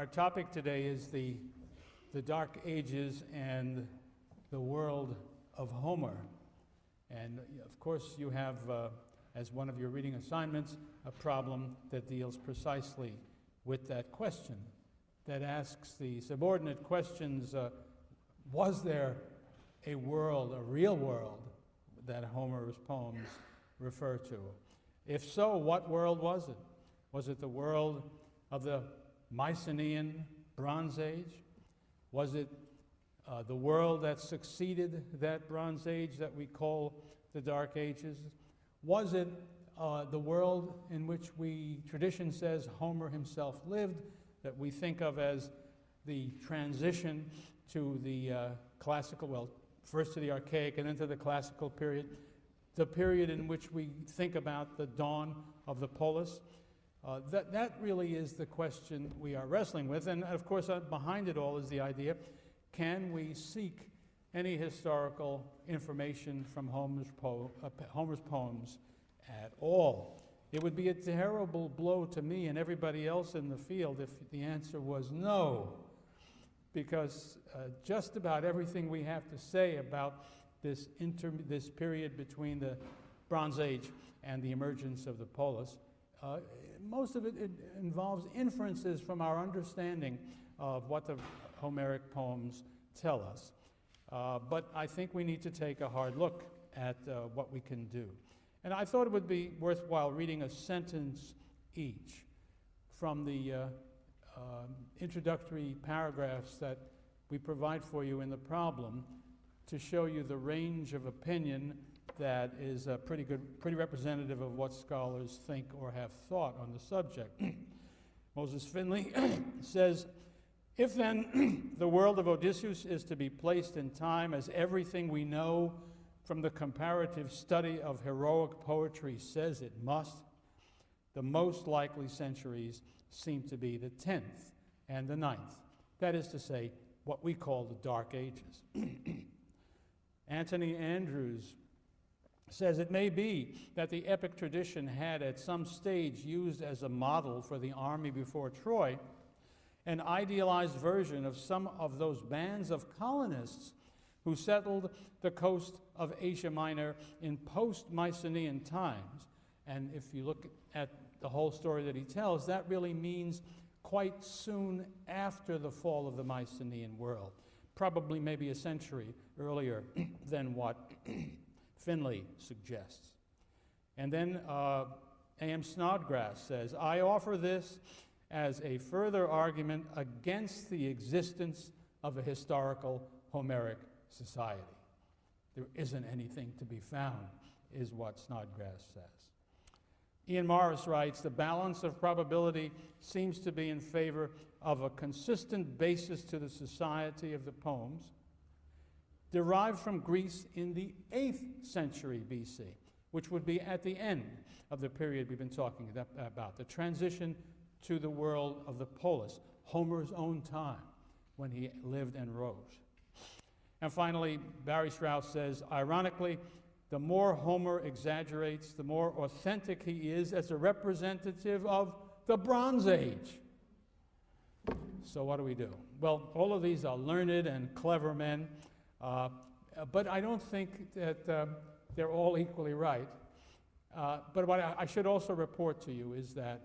Our topic today is the Dark Ages and the world of Homer. And of course you have, as one of your reading assignments, a problem that deals precisely with that question, that asks the subordinate questions, was there a world, a real world, that Homer's poems refer to? If so, what world was it? Was it the world of the Mycenaean Bronze Age? Was it the world that succeeded that Bronze Age that we call the Dark Ages? Was it the world in which tradition says Homer himself lived, that we think of as the transition to the classical, well, first to the archaic and then to the classical period, the period in which we think about the dawn of the polis? That really is the question we are wrestling with. And of course, behind it all is the idea, can we seek any historical information from Homer's poems at all? It would be a terrible blow to me and everybody else in the field if the answer was no, because just about everything we have to say about this period between the Bronze Age and the emergence of the polis, most of it involves inferences from our understanding of what the Homeric poems tell us. But I think we need to take a hard look at what we can do. And I thought it would be worthwhile reading a sentence each from the introductory paragraphs that we provide for you in the problem to show you the range of opinion that is pretty representative of what scholars think or have thought on the subject. Moses Finley says, if then the world of Odysseus is to be placed in time as everything we know from the comparative study of heroic poetry says it must, the most likely centuries seem to be the 10th and the 9th. That is to say, what we call the Dark Ages. Anthony Andrews says it may be that the epic tradition had at some stage used as a model for the army before Troy an idealized version of some of those bands of colonists who settled the coast of Asia Minor in post-Mycenaean times. And if you look at the whole story that he tells, that really means quite soon after the fall of the Mycenaean world, probably maybe a century earlier than what Finley suggests. And then A.M. Snodgrass says, I offer this as a further argument against the existence of a historical Homeric society. There isn't anything to be found, is what Snodgrass says. Ian Morris writes, the balance of probability seems to be in favor of a consistent basis to the society of the poems, derived from Greece in the 8th century BC, which would be at the end of the period we've been talking about, the transition to the world of the polis, Homer's own time, when he lived and wrote. And finally, Barry Strauss says, ironically, the more Homer exaggerates, the more authentic he is as a representative of the Bronze Age. So what do we do? Well, all of these are learned and clever men, but I don't think that they're all equally right. But what I should also report to you is that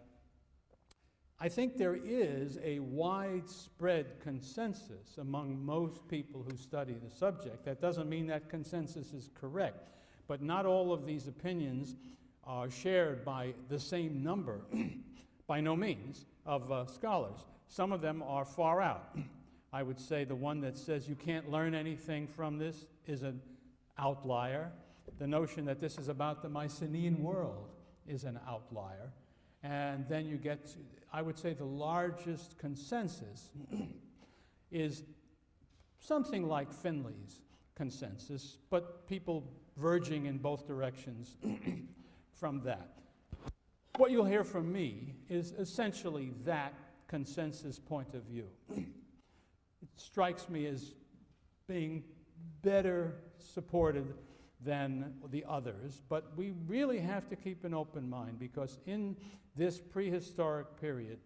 I think there is a widespread consensus among most people who study the subject. That doesn't mean that consensus is correct, but not all of these opinions are shared by the same number, by no means, of scholars. Some of them are far out. I would say the one that says you can't learn anything from this is an outlier. The notion that this is about the Mycenaean world is an outlier. And then you get to, I would say the largest consensus is something like Finley's consensus, but people verging in both directions from that. What you'll hear from me is essentially that consensus point of view. It strikes me as being better supported than the others, but we really have to keep an open mind, because in this prehistoric period,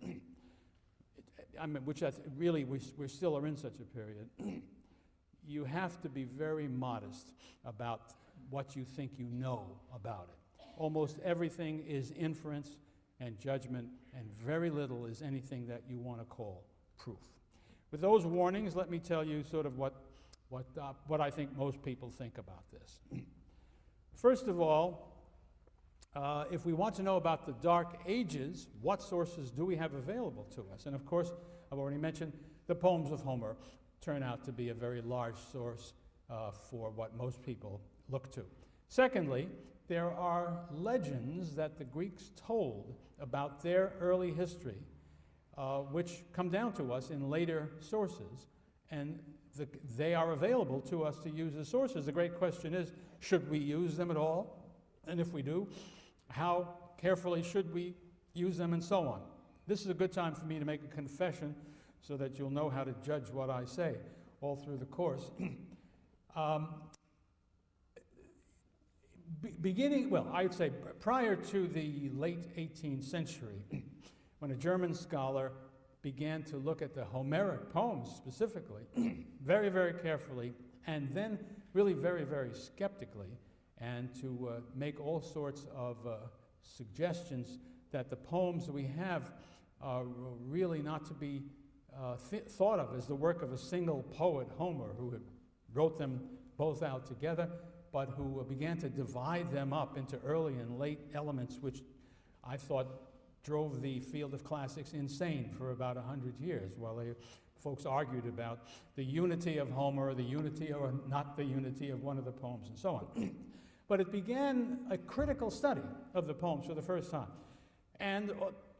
I mean, which really we still are in such a period, you have to be very modest about what you think you know about it. Almost everything is inference and judgment, and very little is anything that you want to call proof. With those warnings, let me tell you sort of what I think most people think about this. First of all, if we want to know about the Dark Ages, what sources do we have available to us? And of course, I've already mentioned the poems of Homer turn out to be a very large source for what most people look to. Secondly, there are legends that the Greeks told about their early history, which come down to us in later sources, and they are available to us to use as sources. The great question is, should we use them at all? And if we do, how carefully should we use them, and so on. This is a good time for me to make a confession so that you'll know how to judge what I say all through the course. I'd say prior to the late 18th century, when a German scholar began to look at the Homeric poems specifically, very, very carefully, and then really very, very skeptically, and to make all sorts of suggestions that the poems that we have are really not to be thought of as the work of a single poet, Homer, who wrote them both out together, but who began to divide them up into early and late elements, which I thought drove the field of classics insane for about 100 years, while folks argued about the unity of Homer, the unity or not the unity of one of the poems, and so on. But it began a critical study of the poems for the first time, and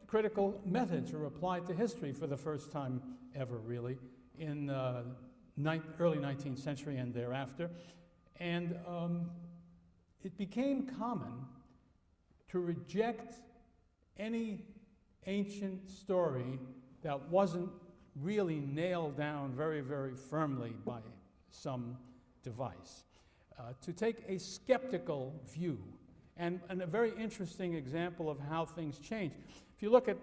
critical methods were applied to history for the first time ever, really, in early 19th century and thereafter. And it became common to reject any ancient story that wasn't really nailed down very, very firmly by some device. To take a skeptical view, and a very interesting example of how things change. If you look at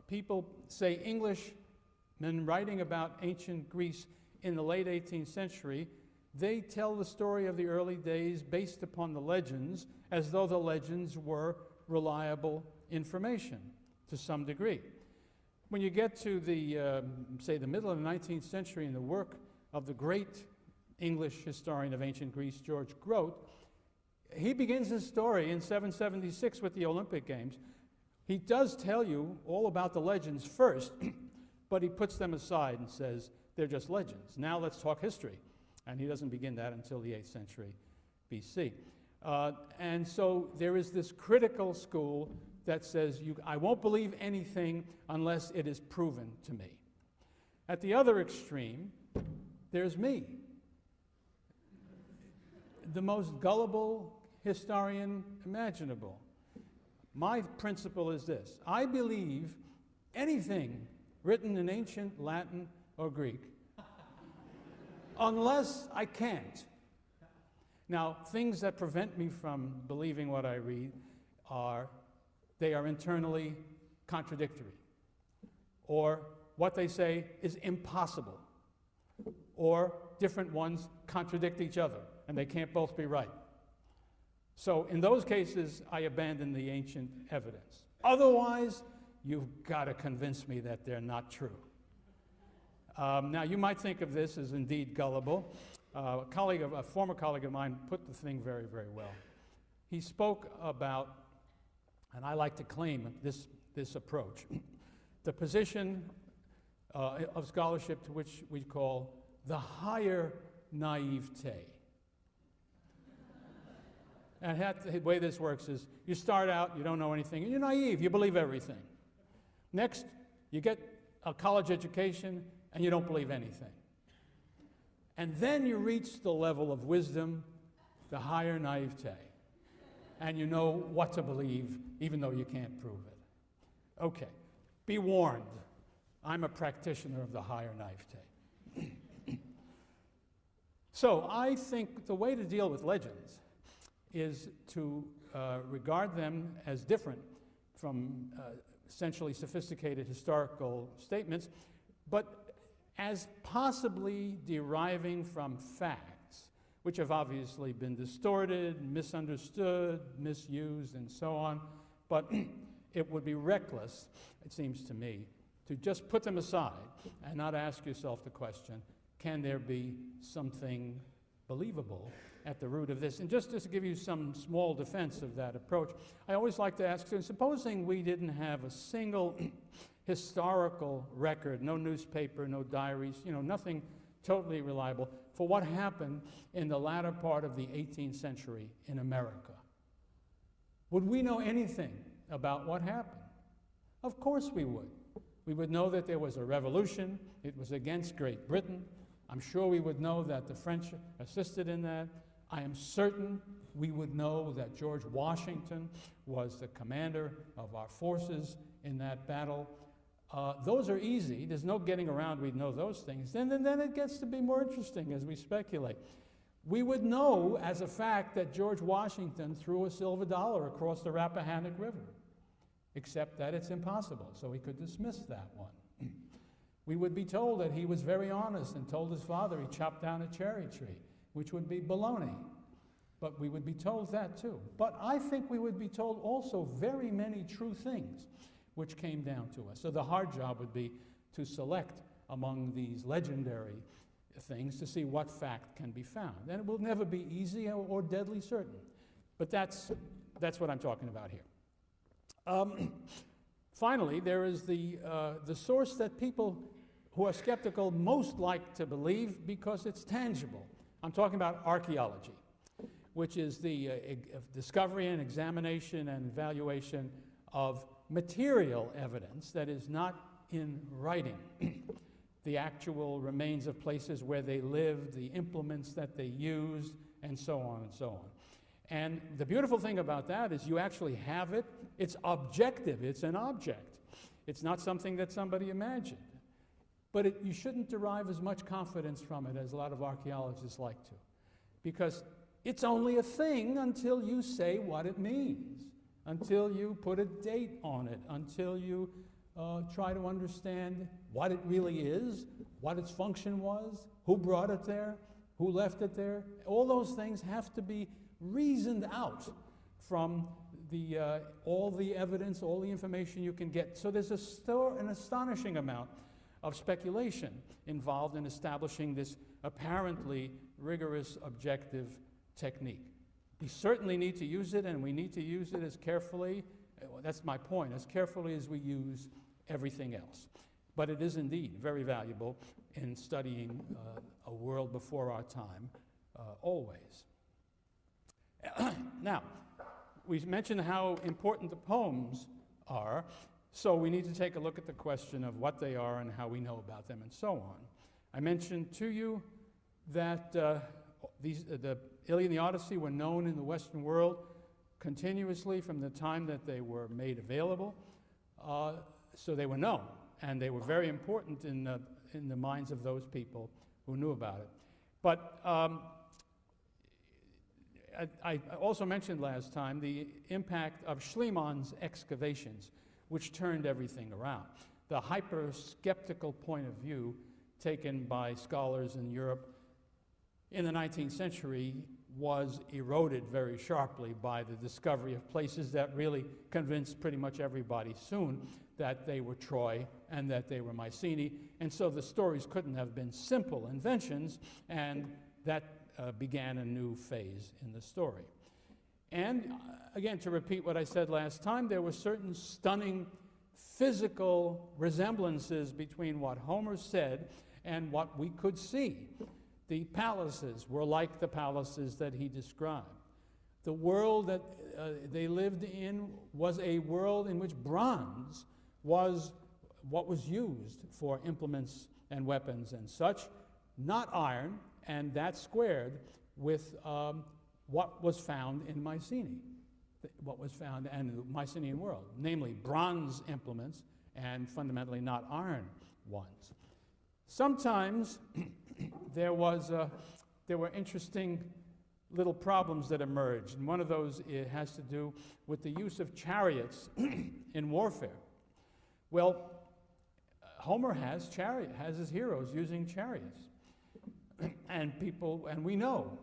people, say, Englishmen writing about ancient Greece in the late 18th century, they tell the story of the early days based upon the legends as though the legends were reliable information to some degree. When you get to the, say, the middle of the 19th century and the work of the great English historian of ancient Greece, George Grote, he begins his story in 776 with the Olympic Games. He does tell you all about the legends first, but he puts them aside and says, they're just legends. Now let's talk history. And he doesn't begin that until the 8th century BC. And so there is this critical school that says, I won't believe anything unless it is proven to me. At the other extreme, there's me, the most gullible historian imaginable. My principle is this: I believe anything written in ancient Latin or Greek, unless I can't. Now, things that prevent me from believing what I read are internally contradictory, or what they say is impossible, or different ones contradict each other, and they can't both be right. So in those cases, I abandon the ancient evidence. Otherwise, you've got to convince me that they're not true. Now, you might think of this as indeed gullible. A former colleague of mine put the thing very, very well. He spoke about, and I like to claim this approach, the position of scholarship to which we call the higher naivete. And the way this works is, you start out, you don't know anything, and you're naive, you believe everything. Next, you get a college education, and you don't believe anything. And then you reach the level of wisdom, the higher naivete, and you know what to believe, even though you can't prove it. Okay, be warned. I'm a practitioner of the higher naivete. So I think the way to deal with legends is to regard them as different from essentially sophisticated historical statements, but as possibly deriving from facts, which have obviously been distorted, misunderstood, misused, and so on. But it would be reckless, it seems to me, to just put them aside and not ask yourself the question, can there be something believable at the root of this? And just to give you some small defense of that approach, I always like to ask students, supposing we didn't have a single historical record, no newspaper, no diaries, nothing totally reliable, for what happened in the latter part of the 18th century in America. Would we know anything about what happened? Of course we would. We would know that there was a revolution. It was against Great Britain. I'm sure we would know that the French assisted in that. I am certain we would know that George Washington was the commander of our forces in that battle. Those are easy. There's no getting around. We'd know those things. Then it gets to be more interesting as we speculate. We would know as a fact that George Washington threw a silver dollar across the Rappahannock River, except that it's impossible, so we could dismiss that one. We would be told that he was very honest and told his father he chopped down a cherry tree, which would be baloney. But we would be told that too. But I think we would be told also very many true things which came down to us. So the hard job would be to select among these legendary things to see what fact can be found. And it will never be easy or deadly certain. But that's what I'm talking about here. Finally, there is the source that people who are skeptical most like to believe because it's tangible. I'm talking about archaeology, which is the discovery and examination and evaluation of material evidence that is not in writing. The actual remains of places where they lived, the implements that they used, and so on and so on. And the beautiful thing about that is you actually have it. It's objective. It's an object. It's not something that somebody imagined. But you shouldn't derive as much confidence from it as a lot of archaeologists like to, because it's only a thing until you say what it means, until you put a date on it, until you try to understand what it really is, what its function was, who brought it there, who left it there. All those things have to be reasoned out from all the evidence, all the information you can get. So there's an astonishing amount of speculation involved in establishing this apparently rigorous objective technique. We certainly need to use it, and we need to use it as carefully, that's my point, as carefully as we use everything else. But it is indeed very valuable in studying a world before our time, always. Now, we mentioned how important the poems are, so we need to take a look at the question of what they are and how we know about them and so on. I mentioned to you that the Iliad and the Odyssey were known in the Western world continuously from the time that they were made available. So they were known, and they were very important in the minds of those people who knew about it. But I also mentioned last time the impact of Schliemann's excavations, which turned everything around. The hyper-skeptical point of view taken by scholars in Europe in the 19th century was eroded very sharply by the discovery of places that really convinced pretty much everybody soon that they were Troy and that they were Mycenae. And so the stories couldn't have been simple inventions, and that began a new phase in the story. And again, to repeat what I said last time, there were certain stunning physical resemblances between what Homer said and what we could see. The palaces were like the palaces that he described. The world that they lived in was a world in which bronze was what was used for implements and weapons and such, not iron, and that squared with what was found in Mycenae, what was found in the Mycenaean world, namely bronze implements and fundamentally not iron ones. Sometimes there were interesting little problems that emerged, and one of those has to do with the use of chariots in warfare. Well, Homer has his heroes using chariots. And we know,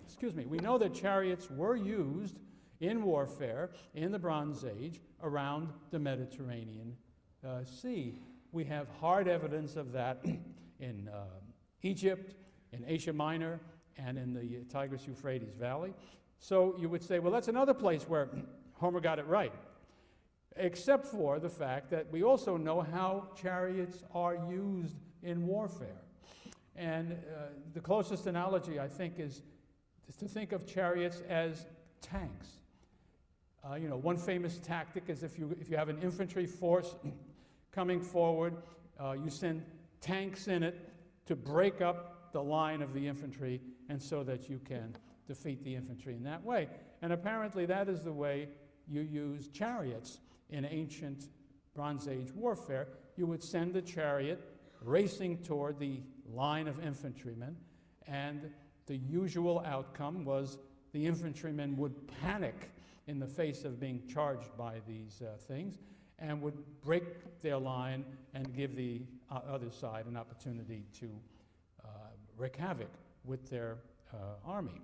excuse me, we know that chariots were used in warfare in the Bronze Age around the Mediterranean Sea. We have hard evidence of that in Egypt, in Asia Minor, and in the Tigris-Euphrates Valley. So you would say, well, that's another place where Homer got it right, except for the fact that we also know how chariots are used in warfare. And the closest analogy, I think, is to think of chariots as tanks. One famous tactic is if you have an infantry force coming forward, you send tanks in it to break up the line of the infantry, and so that you can defeat the infantry in that way. And apparently that is the way you use chariots in ancient Bronze Age warfare. You would send a chariot racing toward the line of infantrymen, and the usual outcome was the infantrymen would panic in the face of being charged by these things, and would break their line and give the other side an opportunity to wreak havoc with their army.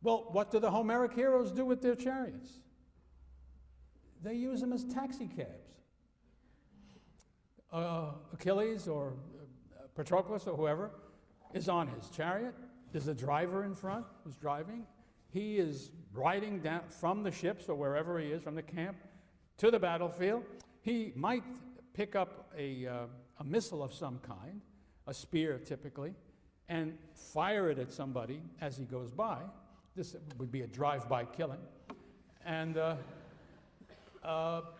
Well, what do the Homeric heroes do with their chariots? They use them as taxi cabs. Achilles or Patroclus or whoever is on his chariot. There's a driver in front who's driving. He is riding down from the ships or wherever he is, from the camp, to the battlefield. He might pick up a missile of some kind, a spear typically, and fire it at somebody as he goes by. This would be a drive-by killing. And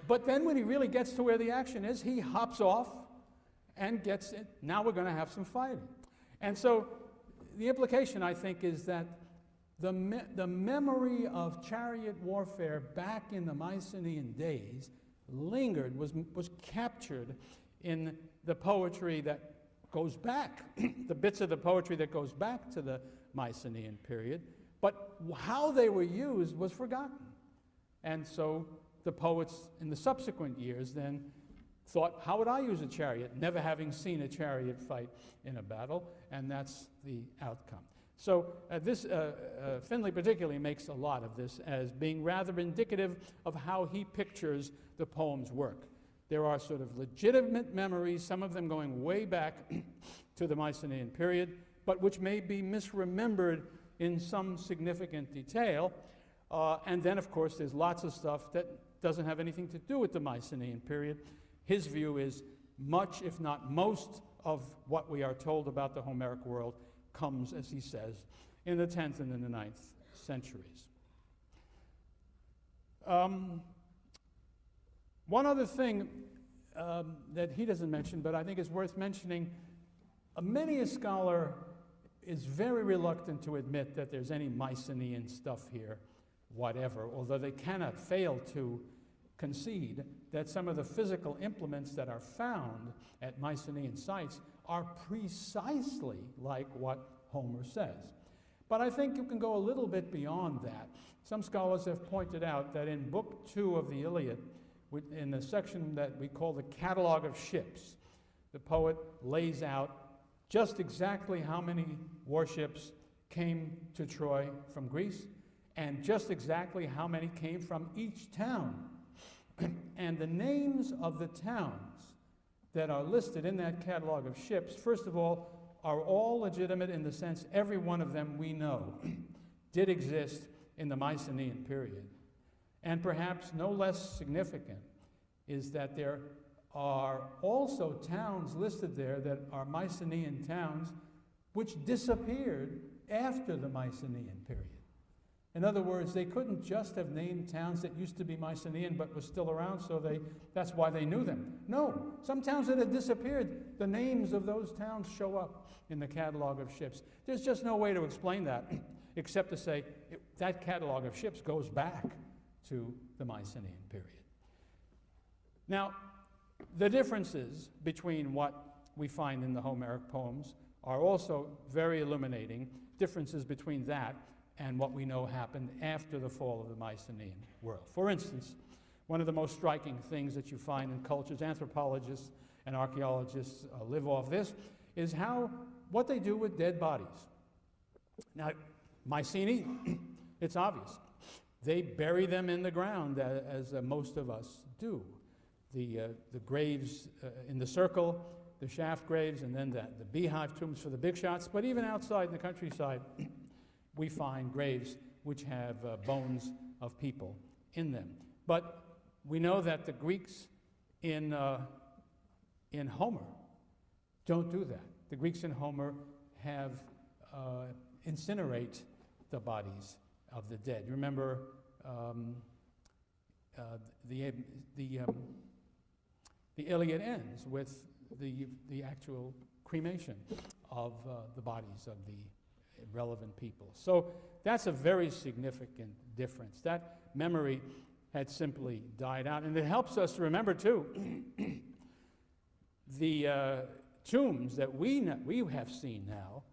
but then when he really gets to where the action is, he hops off and gets it. Now we're going to have some fighting. And so the implication, I think, is that the memory of chariot warfare back in the Mycenaean days lingered, was captured in the poetry that goes back, the bits of the poetry that goes back to the Mycenaean period. But how they were used was forgotten. And so the poets in the subsequent years then thought, how would I use a chariot, never having seen a chariot fight in a battle? And that's the outcome. So Finley particularly makes a lot of this as being rather indicative of how he pictures the poem's work. There are sort of legitimate memories, some of them going way back to the Mycenaean period, but which may be misremembered in some significant detail. And then, of course, there's lots of stuff that doesn't have anything to do with the Mycenaean period. His view is much, if not most, of what we are told about the Homeric world comes, as he says, in the 10th and in the 9th centuries. One other thing that he doesn't mention, but I think is worth mentioning, many a scholar is very reluctant to admit that there's any Mycenaean stuff here, whatever, although they cannot fail to concede that some of the physical implements that are found at Mycenaean sites are precisely like what Homer says. But I think you can go a little bit beyond that. Some scholars have pointed out that in Book 2 of the Iliad, in the section that we call the Catalogue of Ships, the poet lays out just exactly how many warships came to Troy from Greece, and just exactly how many came from each town. And the names of the towns that are listed in that catalog of ships, first of all, are all legitimate in the sense every one of them we know did exist in the Mycenaean period. And perhaps no less significant is that there are also towns listed there that are Mycenaean towns which disappeared after the Mycenaean period. In other words, they couldn't just have named towns that used to be Mycenaean but were still around, so that's why they knew them. No, some towns that had disappeared, the names of those towns show up in the catalog of ships. There's just no way to explain that except to say that catalog of ships goes back to the Mycenaean period. Now, the differences between what we find in the Homeric poems are also very illuminating, differences between that and what we know happened after the fall of the Mycenaean world. For instance, One of the most striking things that you find in cultures, anthropologists and archaeologists live off this, is what they do with dead bodies. Now, Mycenae, it's obvious. They bury them in the ground, as most of us do. The graves in the circle, the shaft graves, and then the beehive tombs for the big shots. But even outside in the countryside, we find graves which have bones of people in them. But we know that the Greeks in Homer don't do that. The Greeks in Homer have incinerate the bodies of the dead. You remember the Iliad ends with the actual cremation of the bodies of the relevant people. So that's a very significant difference. That memory had simply died out. And it helps us to remember, too, the tombs that we have seen now,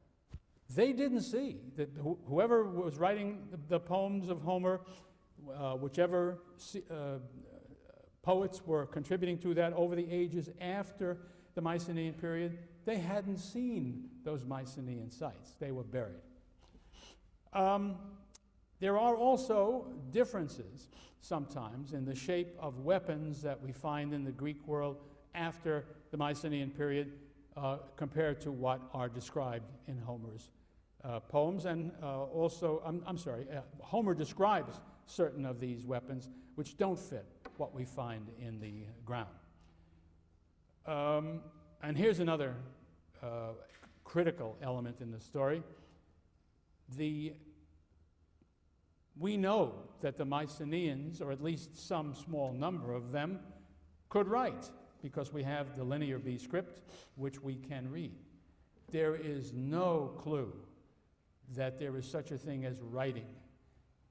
they didn't see. That whoever was writing the poems of Homer, whichever poets were contributing to that over the ages after the Mycenaean period, they hadn't seen those Mycenaean sites. They were buried. There are also differences sometimes in the shape of weapons that we find in the Greek world after the Mycenaean period compared to what are described in Homer's poems. And also, Homer describes certain of these weapons which don't fit what we find in the ground. And here's another critical element in the story. We know that the Mycenaeans, or at least some small number of them, could write, because we have the Linear B script, which we can read. There is no clue that there is such a thing as writing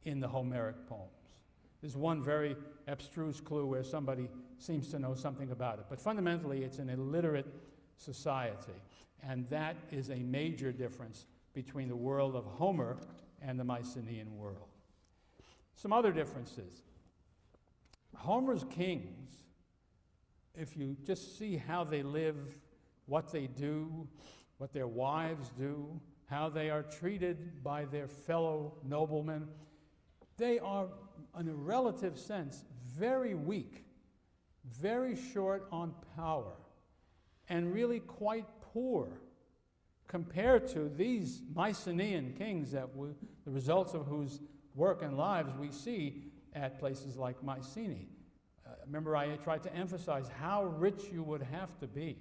in the Homeric poems. There's one very abstruse clue where somebody seems to know something about it, but fundamentally it's an illiterate society, and that is a major difference between the world of Homer and the Mycenaean world. Some other differences. Homer's kings, if you just see how they live, what they do, what their wives do, how they are treated by their fellow noblemen, they are, in a relative sense, very weak, very short on power, and really quite poor compared to these Mycenaean kings that the results of whose work and lives we see at places like Mycenae. Remember, I tried to emphasize how rich you would have to be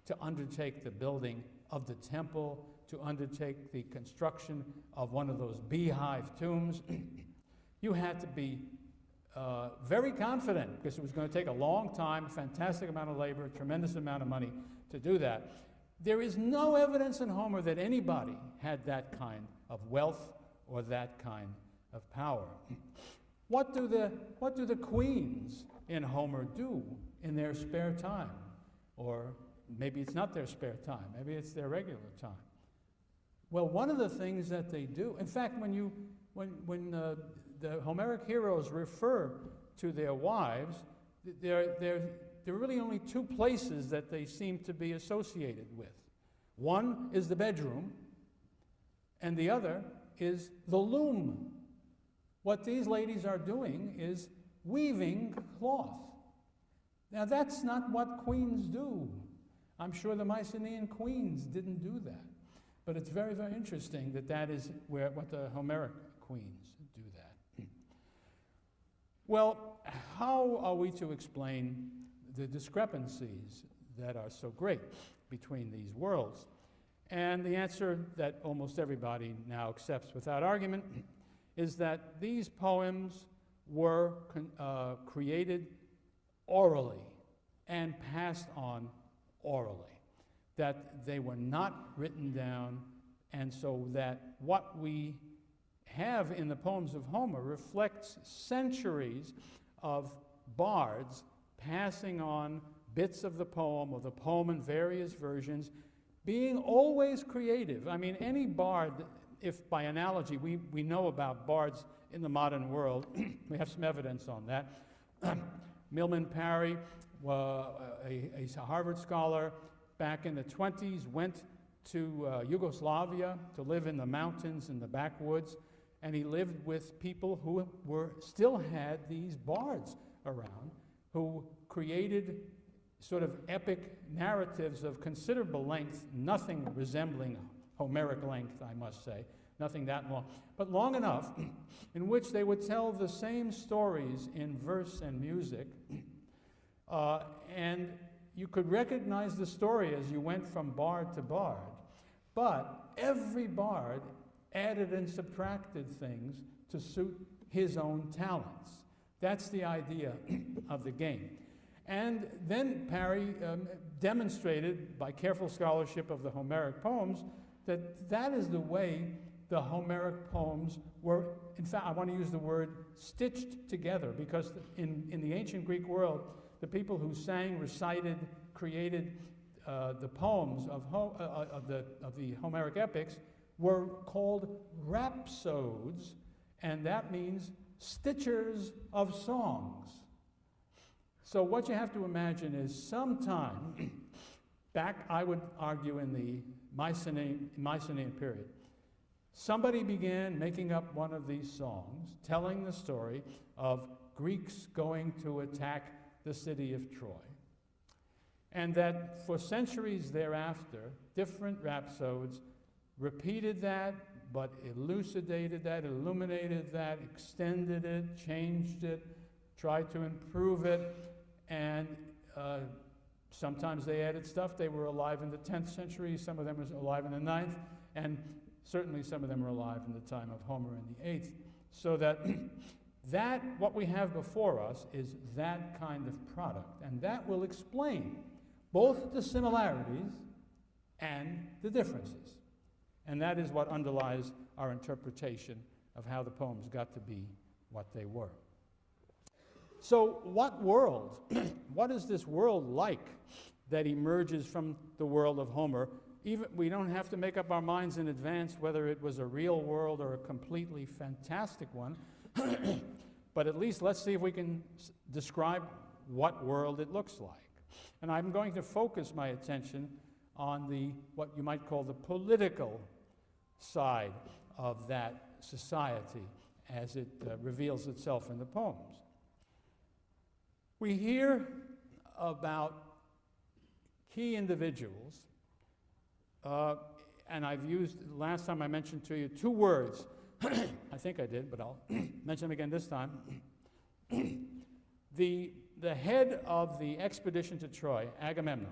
to undertake the building of the temple, to undertake the construction of one of those beehive tombs. You had to be very confident, because it was going to take a long time, a fantastic amount of labor, a tremendous amount of money to do that. There is no evidence in Homer that anybody had that kind of wealth or that kind of power. What do the queens in Homer do in their spare time? Or maybe it's not their spare time, maybe it's their regular time. Well, one of the things that they do, in fact, when the Homeric heroes refer to their wives, there are really only two places that they seem to be associated with. One is the bedroom, and the other is the loom. What these ladies are doing is weaving cloth. Now, that's not what queens do. I'm sure the Mycenaean queens didn't do that. But it's very, very interesting that is what the Homeric queens do that. Well, how are we to explain the discrepancies that are so great between these worlds? And the answer that almost everybody now accepts without argument is that these poems were created orally and passed on orally, that they were not written down, and so that what we have in the poems of Homer reflects centuries of bards passing on bits of the poem, or the poem in various versions, being always creative. I mean, any bard, if by analogy we know about bards in the modern world, we have some evidence on that, Milman Parry, a Harvard scholar back in the 20s, went to Yugoslavia to live in the mountains in the backwoods, and he lived with people who still had these bards around, who created sort of epic narratives of considerable length, nothing resembling Homeric length, I must say, nothing that long, but long enough in which they would tell the same stories in verse and music, and you could recognize the story as you went from bard to bard, but every bard added and subtracted things to suit his own talents. That's the idea of the game. And then Parry demonstrated, by careful scholarship of the Homeric poems, that that is the way the Homeric poems were, in fact, I want to use the word stitched together, because in the ancient Greek world, the people who sang, recited, created the poems of the Homeric epics were called rhapsodes, and that means stitchers of songs. So what you have to imagine is sometime back, I would argue, in the Mycenaean period, somebody began making up one of these songs telling the story of Greeks going to attack the city of Troy. And that for centuries thereafter, different rhapsodes repeated that, but elucidated that, illuminated that, extended it, changed it, tried to improve it, and sometimes they added stuff. They were alive in the 10th century, some of them were alive in the 9th, and certainly some of them were alive in the time of Homer in the 8th. So that what we have before us is that kind of product, and that will explain both the similarities and the differences. And that is what underlies our interpretation of how the poems got to be what they were. So what world, what is this world like that emerges from the world of Homer? Even, we don't have to make up our minds in advance whether it was a real world or a completely fantastic one, but at least let's see if we can describe what world it looks like. And I'm going to focus my attention on what you might call the political side of that society as it reveals itself in the poems. We hear about key individuals, and I've used, last time I mentioned to you, 2 words. I think I did, but I'll mention them again this time. The head of the expedition to Troy, Agamemnon,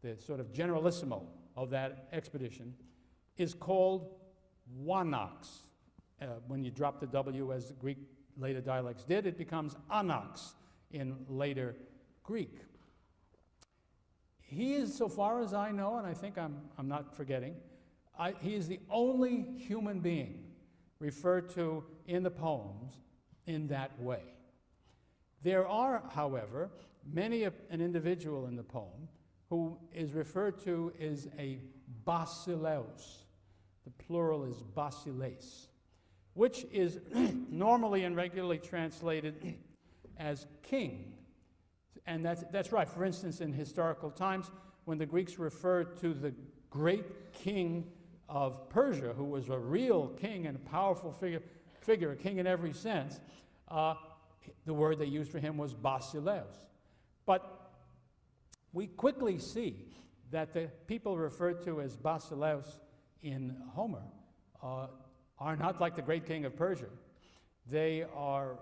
the sort of generalissimo of that expedition, is called Wanax. When you drop the W, as the Greek later dialects did, it becomes Anax in later Greek. He is, so far as I know, and I think I'm not forgetting, he is the only human being referred to in the poems in that way. There are, however, many an individual in the poem who is referred to as a basileus. The plural is basileis, which is normally and regularly translated as king. And that's right. For instance, in historical times, when the Greeks referred to the great king of Persia, who was a real king and a powerful figure, a king in every sense, the word they used for him was basileus. But we quickly see that the people referred to as basileus in Homer are not like the great king of Persia. They are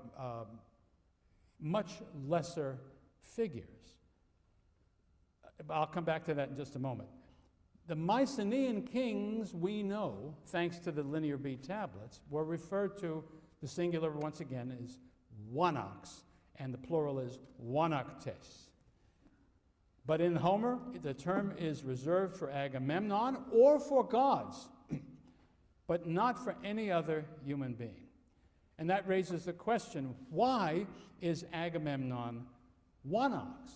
much lesser figures. I'll come back to that in just a moment. The Mycenaean kings, we know, thanks to the Linear B tablets, were referred to, the singular once again is Wanax, and the plural is Wanaktes. But in Homer, the term is reserved for Agamemnon or for gods, but not for any other human being. And that raises the question, why is Agamemnon Wanax?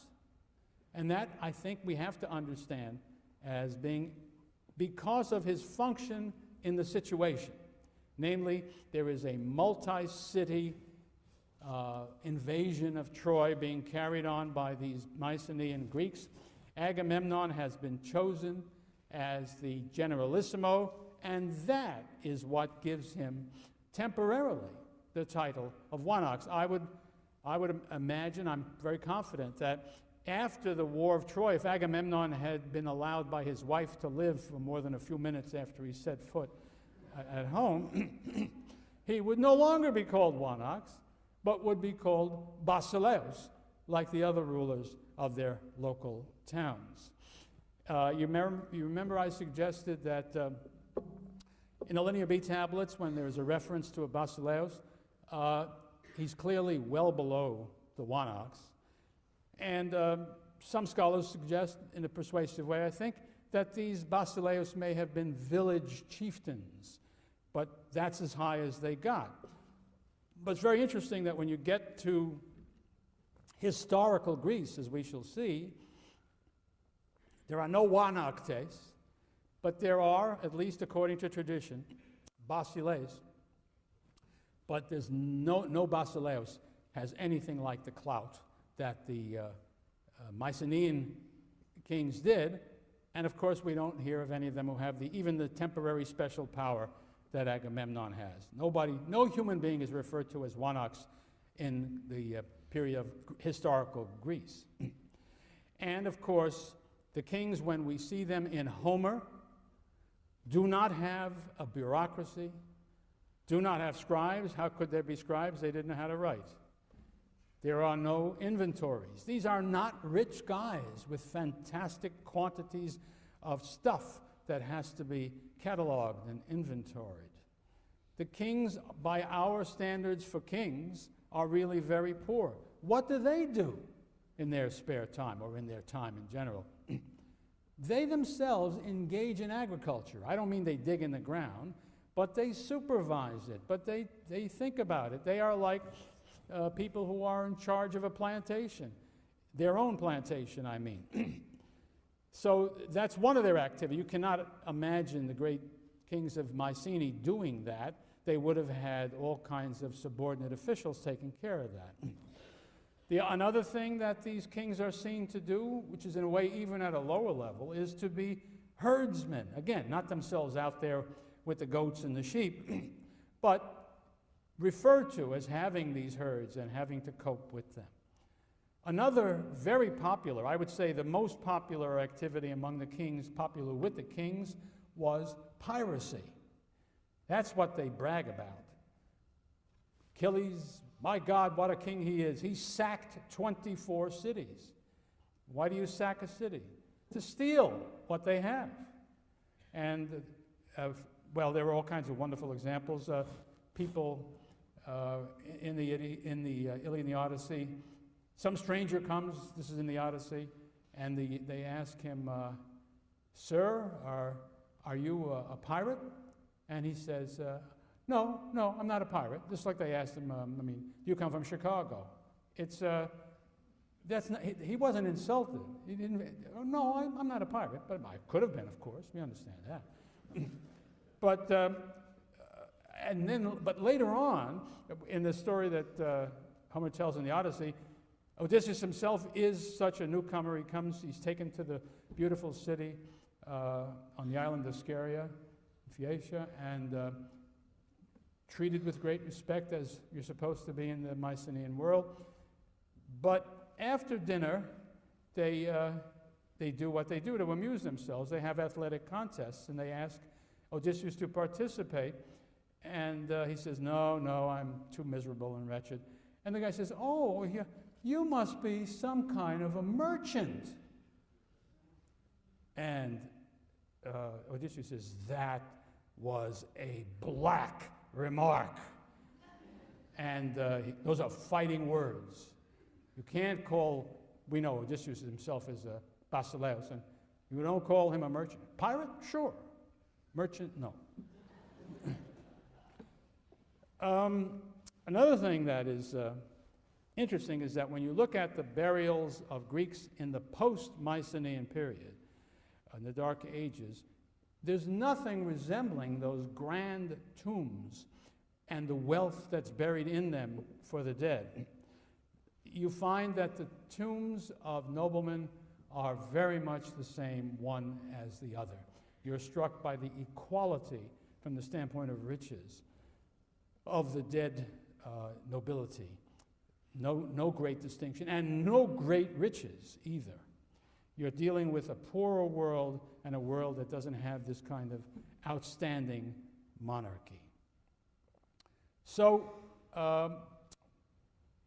And that, I think, we have to understand as being because of his function in the situation. Namely, there is a multi-city invasion of Troy being carried on by these Mycenaean Greeks, Agamemnon has been chosen as the generalissimo, and that is what gives him temporarily the title of one ox. I would imagine, I'm very confident, that after the War of Troy, if Agamemnon had been allowed by his wife to live for more than a few minutes after he set foot at home, he would no longer be called one ox, but would be called basileus, like the other rulers of their local towns. You remember I suggested that in the Linear B tablets, when there's a reference to a basileus, he's clearly well below the one ox. And some scholars suggest, in a persuasive way, I think, that these basileus may have been village chieftains, but that's as high as they got. But it's very interesting that when you get to historical Greece, as we shall see, there are no wanaktes, but there are, at least according to tradition, basileus. But there's no basileus has anything like the clout that the Mycenaean kings did, and of course we don't hear of any of them who have even the temporary special power that Agamemnon has. No human being is referred to as one ox in the period of historical Greece. And of course, the kings, when we see them in Homer, do not have a bureaucracy, do not have scribes. How could there be scribes? They didn't know how to write. There are no inventories. These are not rich guys with fantastic quantities of stuff that has to be cataloged and inventoried. The kings, by our standards for kings, are really very poor. What do they do in their spare time, or in their time in general? They themselves engage in agriculture. I don't mean they dig in the ground, but they supervise it, but they think about it. They are like people who are in charge of a plantation, their own plantation, I mean. So that's one of their activities. You cannot imagine the great kings of Mycenae doing that. They would have had all kinds of subordinate officials taking care of that. Another thing that these kings are seen to do, which is in a way even at a lower level, is to be herdsmen. Again, not themselves out there with the goats and the sheep, but referred to as having these herds and having to cope with them. Another very popular, I would say the most popular activity among the kings, popular with the kings, was piracy. That's what they brag about. Achilles, my God, what a king he is. He sacked 24 cities. Why do you sack a city? To steal what they have. And, well, there are all kinds of wonderful examples. People in the Iliad and the Odyssey, some stranger comes, this is in the Odyssey, and they ask him, Sir, are you a pirate? And he says, no, I'm not a pirate. Just like they asked him, do you come from Chicago? That's not, he wasn't insulted. He didn't, no, I'm not a pirate, but I could have been, of course. We understand that. But later on, in the story that Homer tells in the Odyssey, Odysseus himself is such a newcomer. He comes, he's taken to the beautiful city on the island of Scheria, Phaeacia, and treated with great respect as you're supposed to be in the Mycenaean world. But after dinner, they do what they do to amuse themselves. They have athletic contests, and they ask Odysseus to participate. And he says, no, I'm too miserable and wretched. And the guy says, oh, you must be some kind of a merchant. And Odysseus says, that was a black remark. And those are fighting words. You can't call, we know Odysseus himself is a basileus, and you don't call him a merchant. Pirate? Sure. Merchant? No. Another thing that is interesting is that when you look at the burials of Greeks in the post-Mycenaean period, in the Dark Ages, there's nothing resembling those grand tombs and the wealth that's buried in them for the dead, you find that the tombs of noblemen are very much the same one as the other. You're struck by the equality from the standpoint of riches of the dead nobility. No great distinction, and no great riches either. You're dealing with a poorer world and a world that doesn't have this kind of outstanding monarchy. So,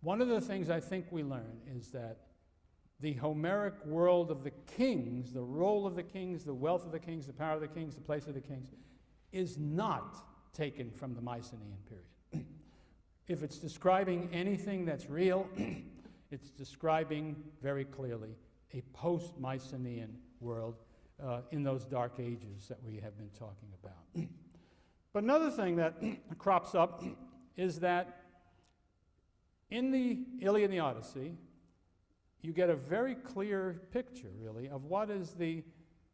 one of the things I think we learn is that the Homeric world of the kings, the role of the kings, the wealth of the kings, the power of the kings, the place of the kings, is not taken from the Mycenaean period. If it's describing anything that's real, it's describing very clearly a post-Mycenaean world in those dark ages that we have been talking about. But another thing that crops up is that in the Iliad and the Odyssey, you get a very clear picture, really, of what is the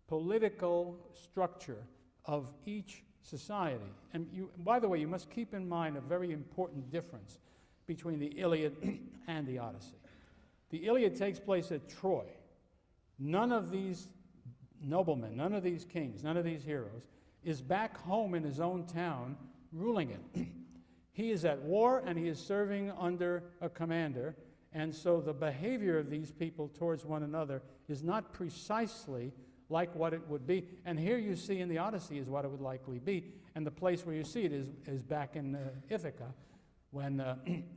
political structure of each society. And by the way, you must keep in mind a very important difference between the Iliad and the Odyssey. The Iliad takes place at Troy. None of these noblemen, none of these kings, none of these heroes is back home in his own town ruling it. He is at war and he is serving under a commander, and so the behavior of these people towards one another is not precisely like what it would be. And here you see in the Odyssey is what it would likely be, and the place where you see it is back in Ithaca when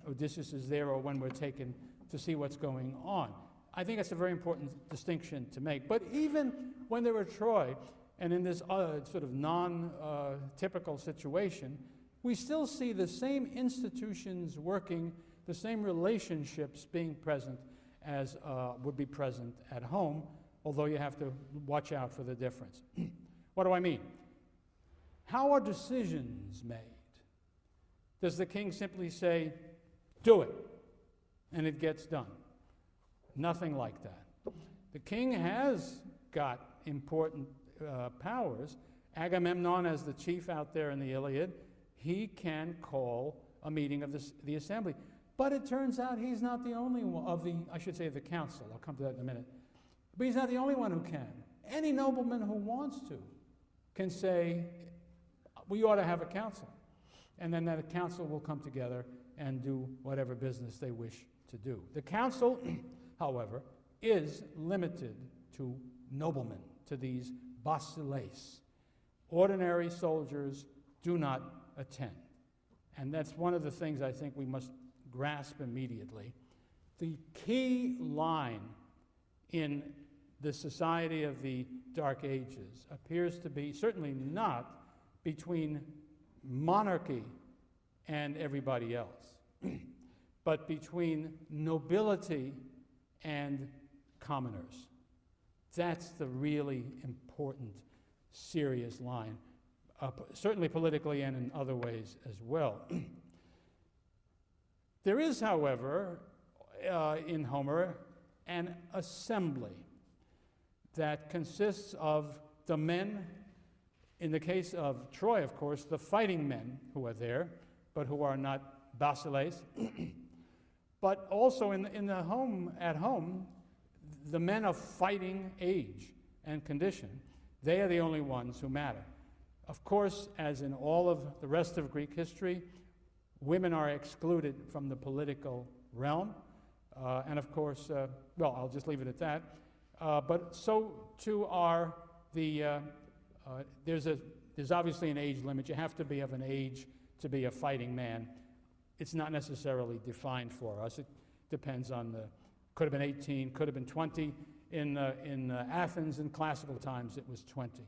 Odysseus is there, or when we're taken to see what's going on. I think that's a very important distinction to make. But even when they were at Troy, and in this sort of non-typical situation, we still see the same institutions working, the same relationships being present as would be present at home, although you have to watch out for the difference. What do I mean? How are decisions made? Does the king simply say, do it, and it gets done? Nothing like that. The king has got important powers. Agamemnon, as the chief out there in the Iliad, he can call a meeting of the assembly. But it turns out he's not the only one of the, I should say, the council. I'll come to that in a minute. But he's not the only one who can. Any nobleman who wants to can say, we ought to have a council. And then that council will come together and do whatever business they wish to do. The council, however, is limited to noblemen, to these basileis. Ordinary soldiers do not attend. And that's one of the things I think we must grasp immediately. The key line in the society of the Dark Ages appears to be certainly not between monarchy and everybody else, but between nobility and commoners. That's the really important, serious line, certainly politically and in other ways as well. There is, however, in Homer, an assembly that consists of the men, in the case of Troy, of course, the fighting men who are there, but who are not basileis, but also at home, the men of fighting age and condition, they are the only ones who matter. Of course, as in all of the rest of Greek history, women are excluded from the political realm, and of course, well, I'll just leave it at that. But so too are the, there's obviously an age limit. You have to be of an age to be a fighting man. It's not necessarily defined for us. It depends on could have been 18, could have been 20. In Athens in classical times, it was 20.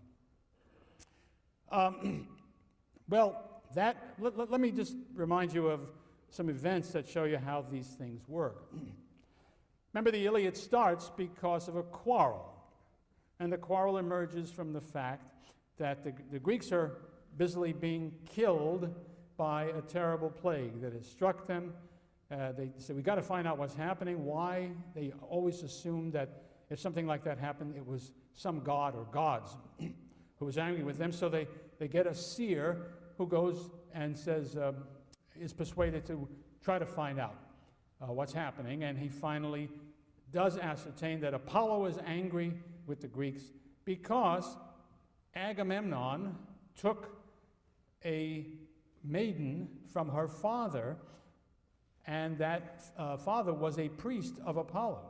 Well, let me just remind you of some events that show you how these things work. Remember, the Iliad starts because of a quarrel, and the quarrel emerges from the fact that the Greeks are busily being killed by a terrible plague that has struck them. They say, we got to find out what's happening, why. They always assumed that if something like that happened, it was some god or gods who was angry with them, so they get a seer who goes and says, is persuaded to try to find out what's happening, and he finally does ascertain that Apollo is angry with the Greeks because Agamemnon took a maiden from her father, and that father was a priest of Apollo.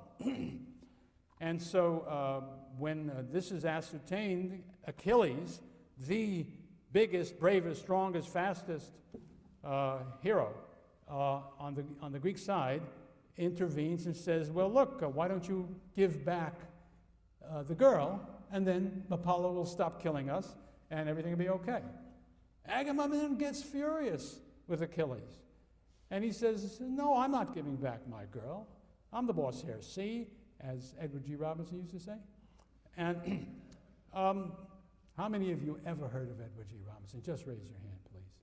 And so when this is ascertained, Achilles, the biggest, bravest, strongest, fastest hero on the Greek side, intervenes and says, well, look, why don't you give back the girl, and then Apollo will stop killing us, and everything will be okay. Agamemnon gets furious with Achilles, and he says, no, I'm not giving back my girl. I'm the boss here, see, as Edward G. Robinson used to say. And how many of you ever heard of Edward G. Robinson? Just raise your hand, please.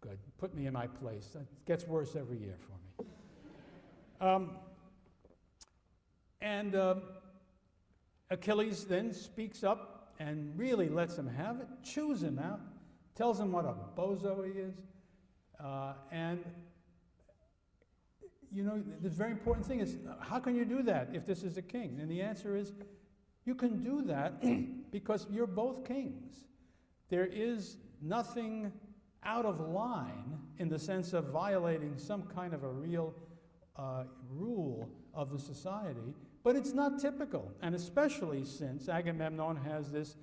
Good. Put me in my place. It gets worse every year for me. Achilles then speaks up and really lets him have it, chews him out, tells him what a bozo he is. And, you know, the very important thing is, how can you do that if this is a king? And the answer is, you can do that because you're both kings. There is nothing out of line in the sense of violating some kind of a real rule of the society, but it's not typical, and especially since Agamemnon has this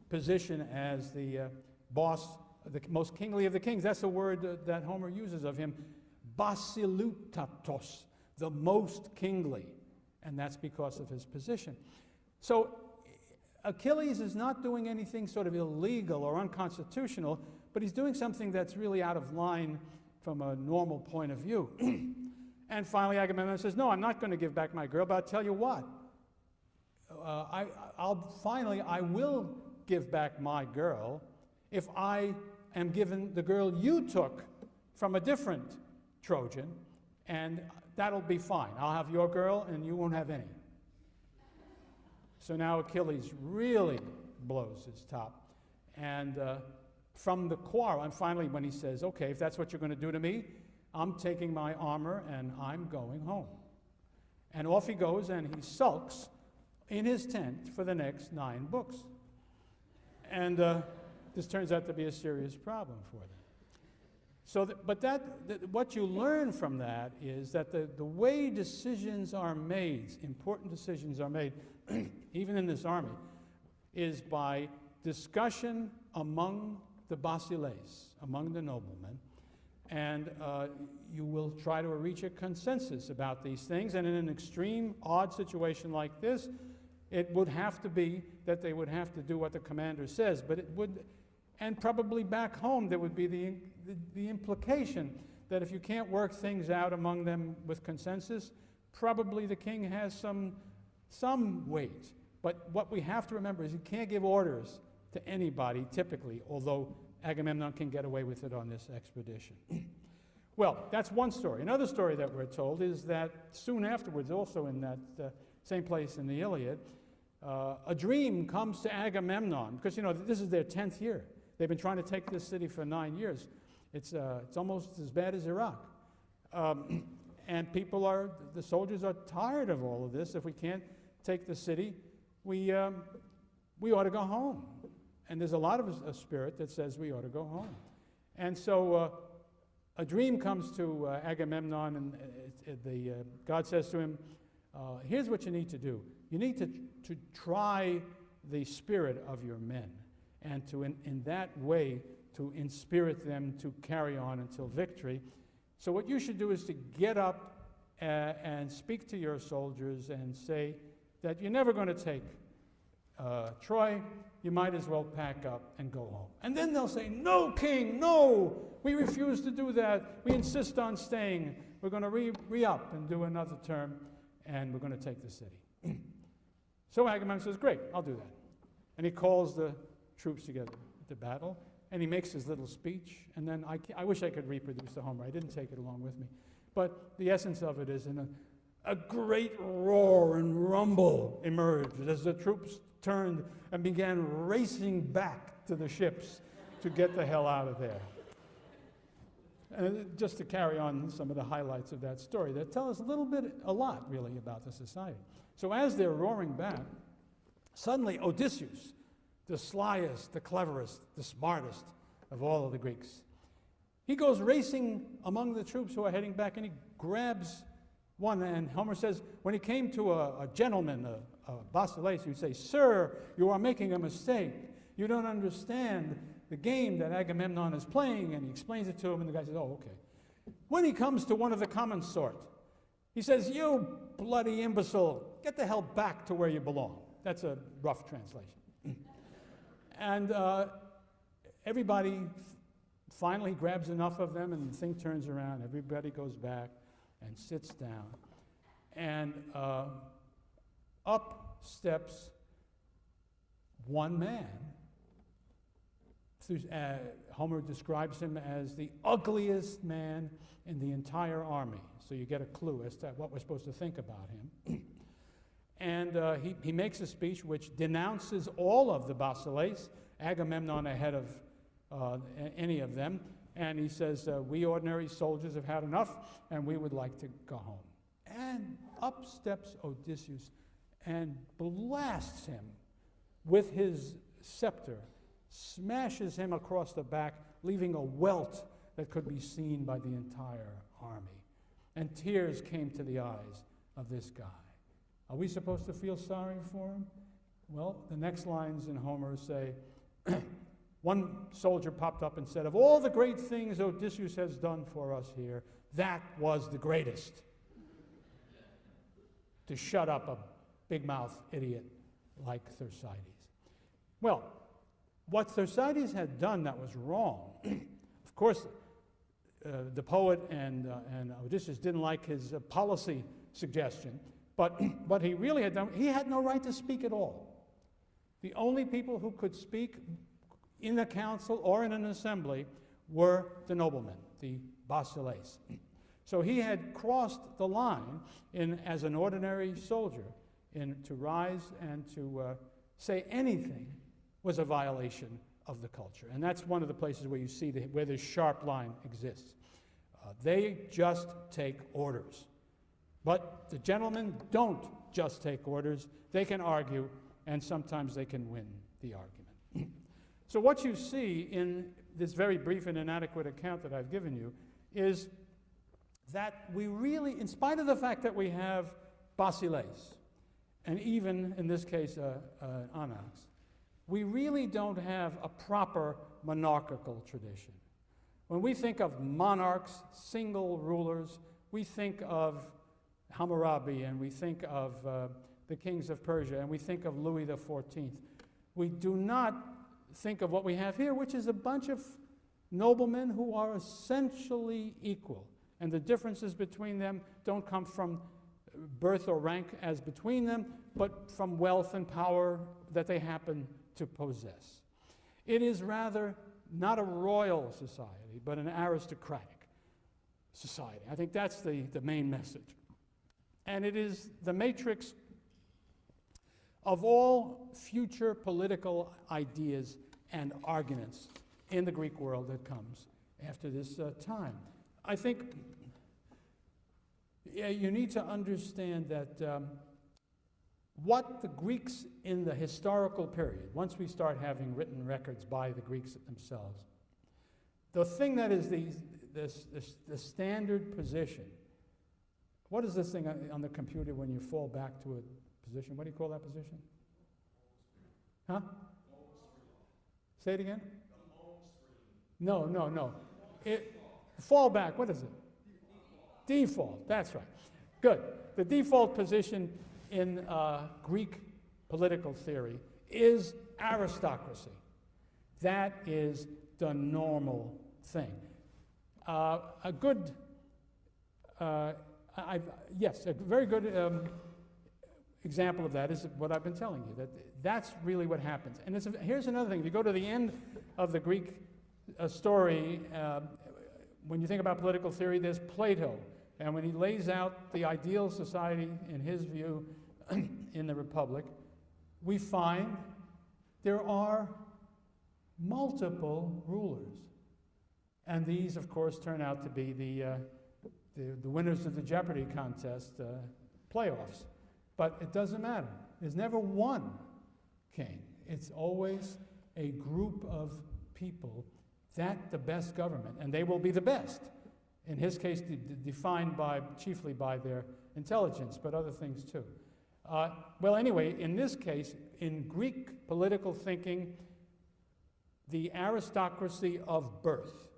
position as the boss, the most kingly of the kings. That's the word that Homer uses of him, basiloutatos, the most kingly, and that's because of his position. So Achilles is not doing anything sort of illegal or unconstitutional, but he's doing something that's really out of line from a normal point of view. And finally, Agamemnon says, no, I'm not going to give back my girl, but I'll tell you what. I will give back my girl if I am given the girl you took from a different Trojan, and that'll be fine. I'll have your girl, and you won't have any. So now Achilles really blows his top. And from the quarrel, and finally when he says, okay, if that's what you're going to do to me, I'm taking my armor and I'm going home. And off he goes, and he sulks in his tent for the next 9 books. And this turns out to be a serious problem for them. So, what you learn from that is that the way decisions are made, important decisions are made, even in this army, is by discussion among the basileis, among the noblemen, and you will try to reach a consensus about these things. And in an extreme, odd situation like this, it would have to be that they would have to do what the commander says, but it would, and probably back home there would be the implication that if you can't work things out among them with consensus, probably the king has some weight. But what we have to remember is you can't give orders to anybody, typically, although Agamemnon can get away with it on this expedition. Well, that's one story. Another story that we're told is that soon afterwards, also in that same place in the Iliad, a dream comes to Agamemnon, because, you know, this is their 10th year. They've been trying to take this city for 9 years. It's almost as bad as Iraq. And the soldiers are tired of all of this. If we can't take the city, we ought to go home. And there's a lot of a spirit that says we ought to go home. And so a dream comes to Agamemnon, and God says to him, here's what you need to do. You need to try the spirit of your men, and to, in that way, to inspirit them to carry on until victory. So what you should do is to get up and speak to your soldiers and say that you're never going to take Troy. You might as well pack up and go home. And then they'll say, no, king, no, we refuse to do that. We insist on staying. We're going to re-up and do another term, and we're going to take the city. So Agamemnon says, great, I'll do that. And he calls the troops together to battle, and he makes his little speech, and then I wish I could reproduce the Homer. I didn't take it along with me. But the essence of it is a great roar and rumble emerged as the troops turned and began racing back to the ships to get the hell out of there. Just to carry on some of the highlights of that story that tell us a lot really about the society. So as they're roaring back, suddenly Odysseus, the slyest, the cleverest, the smartest of all of the Greeks, he goes racing among the troops who are heading back, and he grabs one, and Homer says, when he came to a gentleman, a basileus, he'd say, "Sir, you are making a mistake. You don't understand the game that Agamemnon is playing," and he explains it to him, and the guy says, "Oh, okay." When he comes to one of the common sort, he says, "You bloody imbecile, get the hell back to where you belong." That's a rough translation. And everybody finally grabs enough of them, and the thing turns around. Everybody goes back and sits down. And up steps one man. Homer describes him as the ugliest man in the entire army. So you get a clue as to what we're supposed to think about him. And he makes a speech which denounces all of the basileus, Agamemnon ahead of any of them. And he says, "We ordinary soldiers have had enough, and we would like to go home." And up steps Odysseus and blasts him with his scepter, smashes him across the back, leaving a welt that could be seen by the entire army. And tears came to the eyes of this guy. Are we supposed to feel sorry for him? Well, the next lines in Homer say, one soldier popped up and said, "Of all the great things Odysseus has done for us here, that was the greatest." To shut up a big-mouth idiot like Thersites. Well, what Thersites had done that was wrong, of course, the poet and Odysseus didn't like his policy suggestion, but what he really had done, he had no right to speak at all. The only people who could speak in a council or in an assembly were the noblemen, the basileus. So he had crossed the line as an ordinary soldier to rise and to say anything was a violation of the culture. And that's one of the places where you see where this sharp line exists. They just take orders. But the gentlemen don't just take orders. They can argue, and sometimes they can win the argument. So what you see in this very brief and inadequate account that I've given you is that we really, in spite of the fact that we have basileus, and even in this case anax, we really don't have a proper monarchical tradition. When we think of monarchs, single rulers, we think of Hammurabi, and we think of the kings of Persia, and we think of Louis XIV. We do not think of what we have here, which is a bunch of noblemen who are essentially equal. And the differences between them don't come from birth or rank as between them, but from wealth and power that they happen to possess. It is rather not a royal society, but an aristocratic society. I think that's the main message. And it is the matrix of all future political ideas and arguments in the Greek world that comes after this time. I think you need to understand that what the Greeks in the historical period, once we start having written records by the Greeks themselves, the thing that is the standard position. What is this thing on the computer when you fall back to a position? What do you call that position? Huh? Say it again? No. Fall back, what is it? Default, that's right. Good. The default position in Greek political theory is aristocracy. That is the normal thing. A very good example of that is what I've been telling you, that's really what happens. And here's another thing. If you go to the end of the Greek story, when you think about political theory, there's Plato. And when he lays out the ideal society in his view in the Republic, we find there are multiple rulers. And these, of course, turn out to be the winners of the Jeopardy contest playoffs. But it doesn't matter. There's never one king. It's always a group of people that the best government, and they will be the best. In his case, defined chiefly by their intelligence, but other things too. Well, anyway, in this case, in Greek political thinking, the aristocracy of birth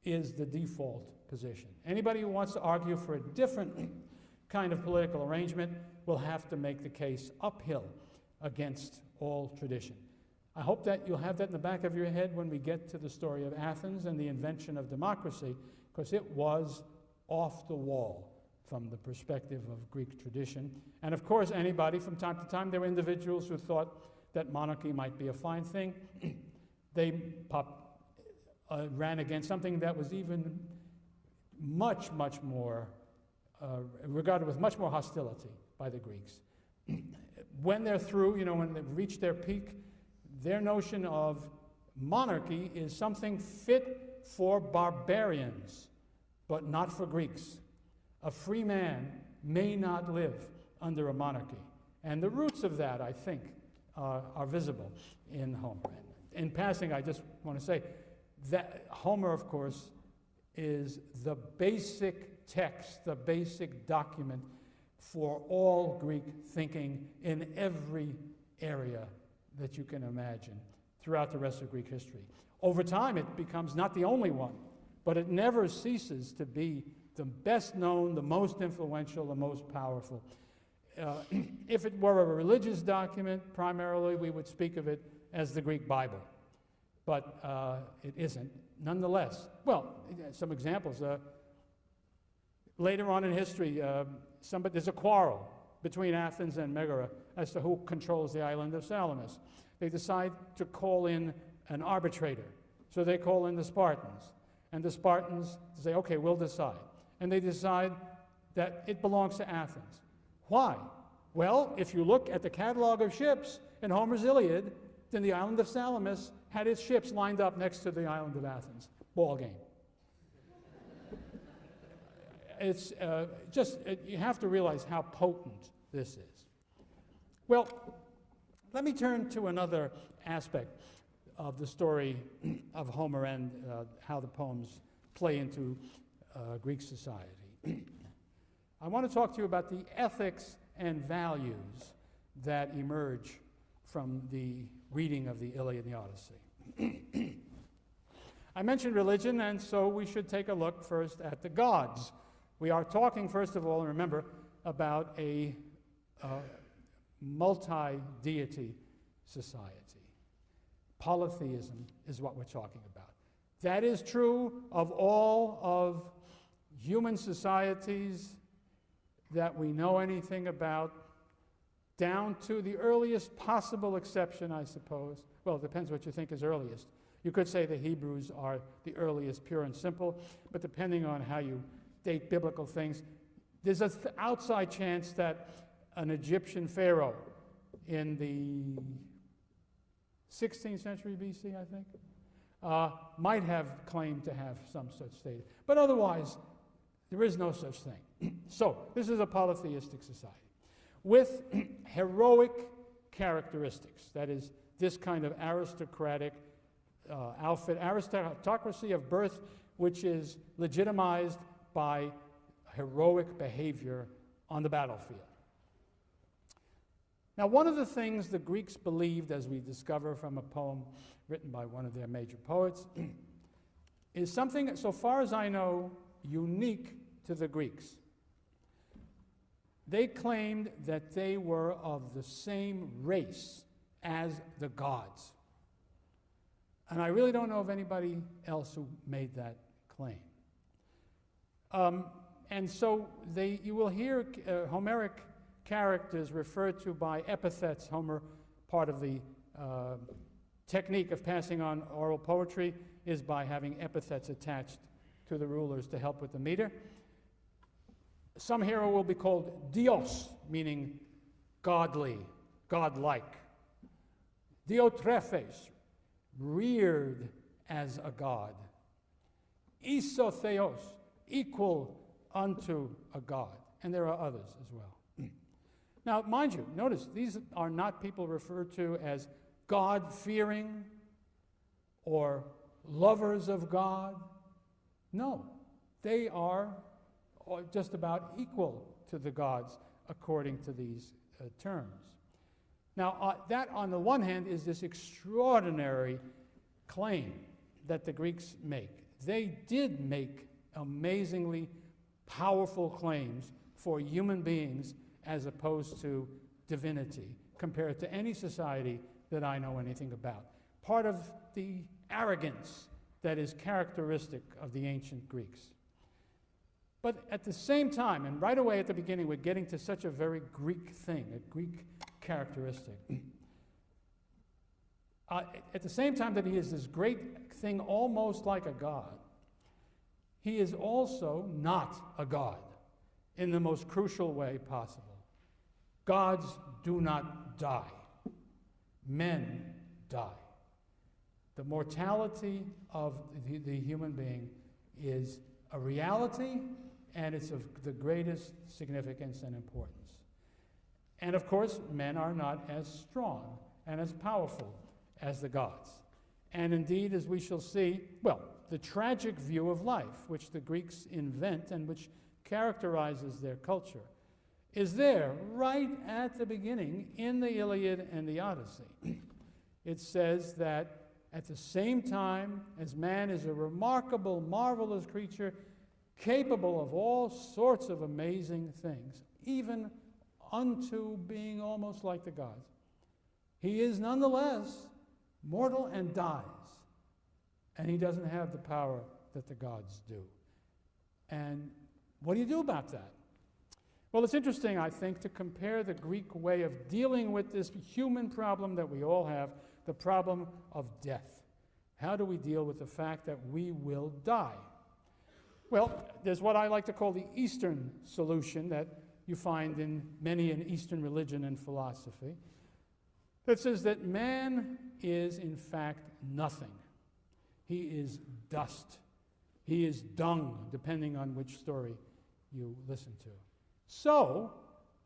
is the default position. Anybody who wants to argue for a different kind of political arrangement will have to make the case uphill against all tradition. I hope that you'll have that in the back of your head when we get to the story of Athens and the invention of democracy, because it was off the wall from the perspective of Greek tradition. And of course, anybody, from time to time, there were individuals who thought that monarchy might be a fine thing. They ran against something that was even much, much more, regarded with much more hostility by the Greeks. When they're through, when they've reached their peak, their notion of monarchy is something fit for barbarians, but not for Greeks. A free man may not live under a monarchy. And the roots of that, I think, are visible in Homer. In passing, I just want to say that Homer, of course, is the basic text, the basic document for all Greek thinking in every area that you can imagine throughout the rest of Greek history. Over time, it becomes not the only one, but it never ceases to be the best known, the most influential, the most powerful. If it were a religious document, primarily we would speak of it as the Greek Bible, but it isn't. Nonetheless, well, some examples. Later on in history, there's a quarrel between Athens and Megara as to who controls the island of Salamis. They decide to call in an arbitrator. So they call in the Spartans. And the Spartans say, okay, we'll decide. And they decide that it belongs to Athens. Why? Well, if you look at the catalog of ships in Homer's Iliad, then the island of Salamis had its ships lined up next to the island of Athens. Ball game. It's you have to realize how potent this is. Well, let me turn to another aspect of the story of Homer and how the poems play into Greek society. I want to talk to you about the ethics and values that emerge from the reading of the Iliad and the Odyssey. I mentioned religion, and so we should take a look first at the gods. We are talking, first of all, remember, about a multi-deity society. Polytheism is what we're talking about. That is true of all of human societies that we know anything about, down to the earliest possible exception, I suppose. Well, it depends what you think is earliest. You could say the Hebrews are the earliest pure and simple, but depending on how you date biblical things, there's an outside chance that an Egyptian pharaoh in the 16th century BC, I think, might have claimed to have some such state. But otherwise, there is no such thing. So, this is a polytheistic society with heroic characteristics. That is, this kind of aristocratic outfit, aristocracy of birth, which is legitimized by heroic behavior on the battlefield. Now, one of the things the Greeks believed, as we discover from a poem written by one of their major poets, is something, so far as I know, unique to the Greeks. They claimed that they were of the same race as the gods. And I really don't know of anybody else who made that claim. And so you will hear Homeric characters referred to by epithets. Homer, part of the technique of passing on oral poetry is by having epithets attached to the rulers to help with the meter. Some hero will be called Dios, meaning godly, godlike. Diotrephes, reared as a god. isotheos, equal unto a god. And there are others as well. Now, mind you, notice, these are not people referred to as God-fearing or lovers of God. No, they are just about equal to the gods according to these terms. Now, that on the one hand is this extraordinary claim that the Greeks make. They did make amazingly powerful claims for human beings as opposed to divinity, compared to any society that I know anything about. Part of the arrogance that is characteristic of the ancient Greeks. But at the same time, and right away at the beginning, we're getting to such a very Greek thing, a Greek characteristic. At the same time that he is this great thing, almost like a god, he is also not a god in the most crucial way possible. Gods do not die. Men die. The mortality of the human being is a reality, and it's of the greatest significance and importance. And of course, men are not as strong and as powerful as the gods. And indeed, as we shall see, well, the tragic view of life, which the Greeks invent and which characterizes their culture, is there right at the beginning in the Iliad and the Odyssey. It says that at the same time as man is a remarkable, marvelous creature, capable of all sorts of amazing things, even unto being almost like the gods, he is nonetheless mortal and dies. And he doesn't have the power that the gods do. And what do you do about that? Well, it's interesting, I think, to compare the Greek way of dealing with this human problem that we all have, the problem of death. How do we deal with the fact that we will die? Well, there's what I like to call the Eastern solution that you find in many in Eastern religion and philosophy, that says that man is, in fact, nothing. He is dust. He is dung, depending on which story you listen to. So,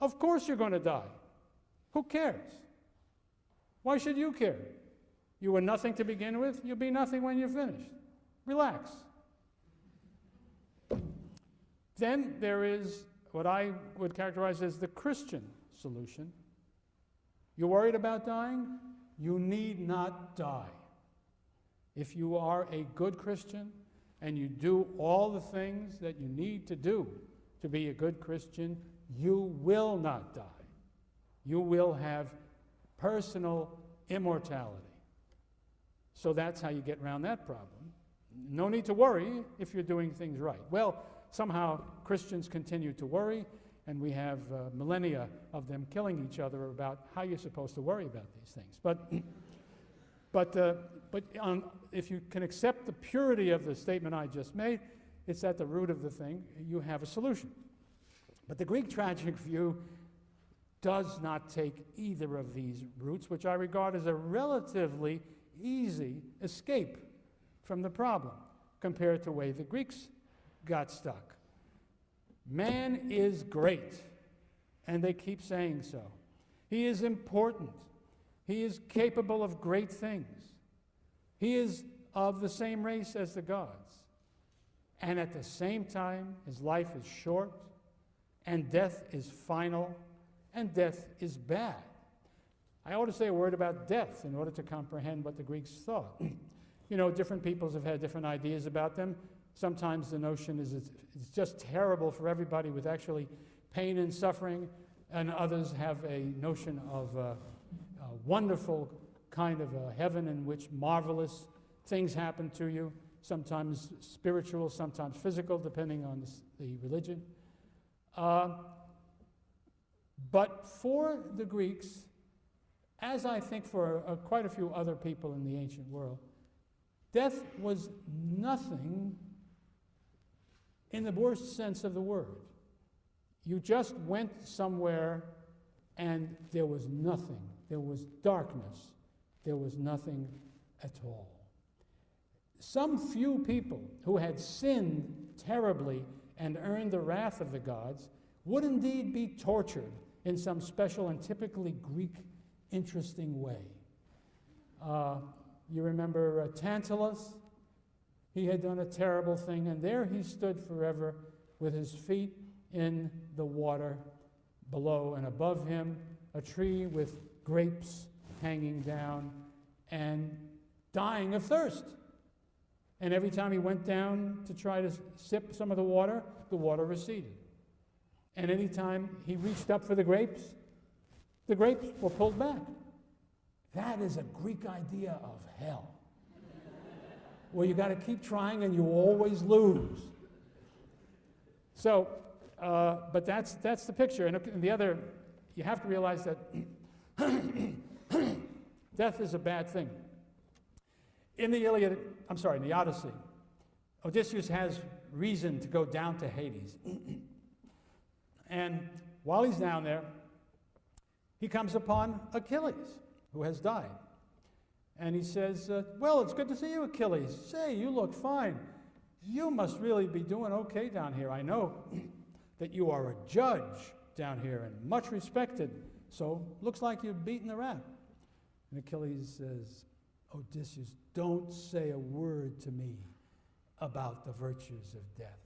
of course you're going to die. Who cares? Why should you care? You were nothing to begin with. You'll be nothing when you're finished. Relax. Then there is what I would characterize as the Christian solution. You're worried about dying? You need not die. If you are a good Christian and you do all the things that you need to do to be a good Christian, you will not die. You will have personal immortality. So that's how you get around that problem. No need to worry if you're doing things right. Well, somehow Christians continue to worry, and we have millennia of them killing each other about how you're supposed to worry about these things. But if you can accept the purity of the statement I just made, it's at the root of the thing, you have a solution. But the Greek tragic view does not take either of these routes, which I regard as a relatively easy escape from the problem compared to the way the Greeks got stuck. Man is great, and they keep saying so. He is important. He is capable of great things. He is of the same race as the gods. And at the same time, his life is short, and death is final, and death is bad. I ought to say a word about death in order to comprehend what the Greeks thought. You know, different peoples have had different ideas about them. Sometimes the notion is it's just terrible for everybody with actually pain and suffering, and others have a notion of a wonderful kind of a heaven in which marvelous things happen to you, sometimes spiritual, sometimes physical, depending on the religion. But for the Greeks, as I think for quite a few other people in the ancient world, death was nothing in the worst sense of the word. You just went somewhere and there was nothing. There was darkness. There was nothing at all. some few people who had sinned terribly and earned the wrath of the gods would indeed be tortured in some special and typically Greek interesting way. You remember Tantalus? He had done a terrible thing, and there he stood forever with his feet in the water below, and above him a tree with grapes hanging down and dying of thirst. And every time he went down to try to sip some of the water receded. And any time he reached up for the grapes were pulled back. That is a Greek idea of hell, where you got to keep trying and you always lose. So, but that's the picture. And the other, you have to realize that death is a bad thing. In the Odyssey, Odysseus has reason to go down to Hades. And while he's down there, he comes upon Achilles, who has died. And he says, well, it's good to see you, Achilles. Say, you look fine. You must really be doing okay down here. I know that you are a judge down here and much respected. So looks like you've beaten the rap. And Achilles says, Odysseus, don't say a word to me about the virtues of death.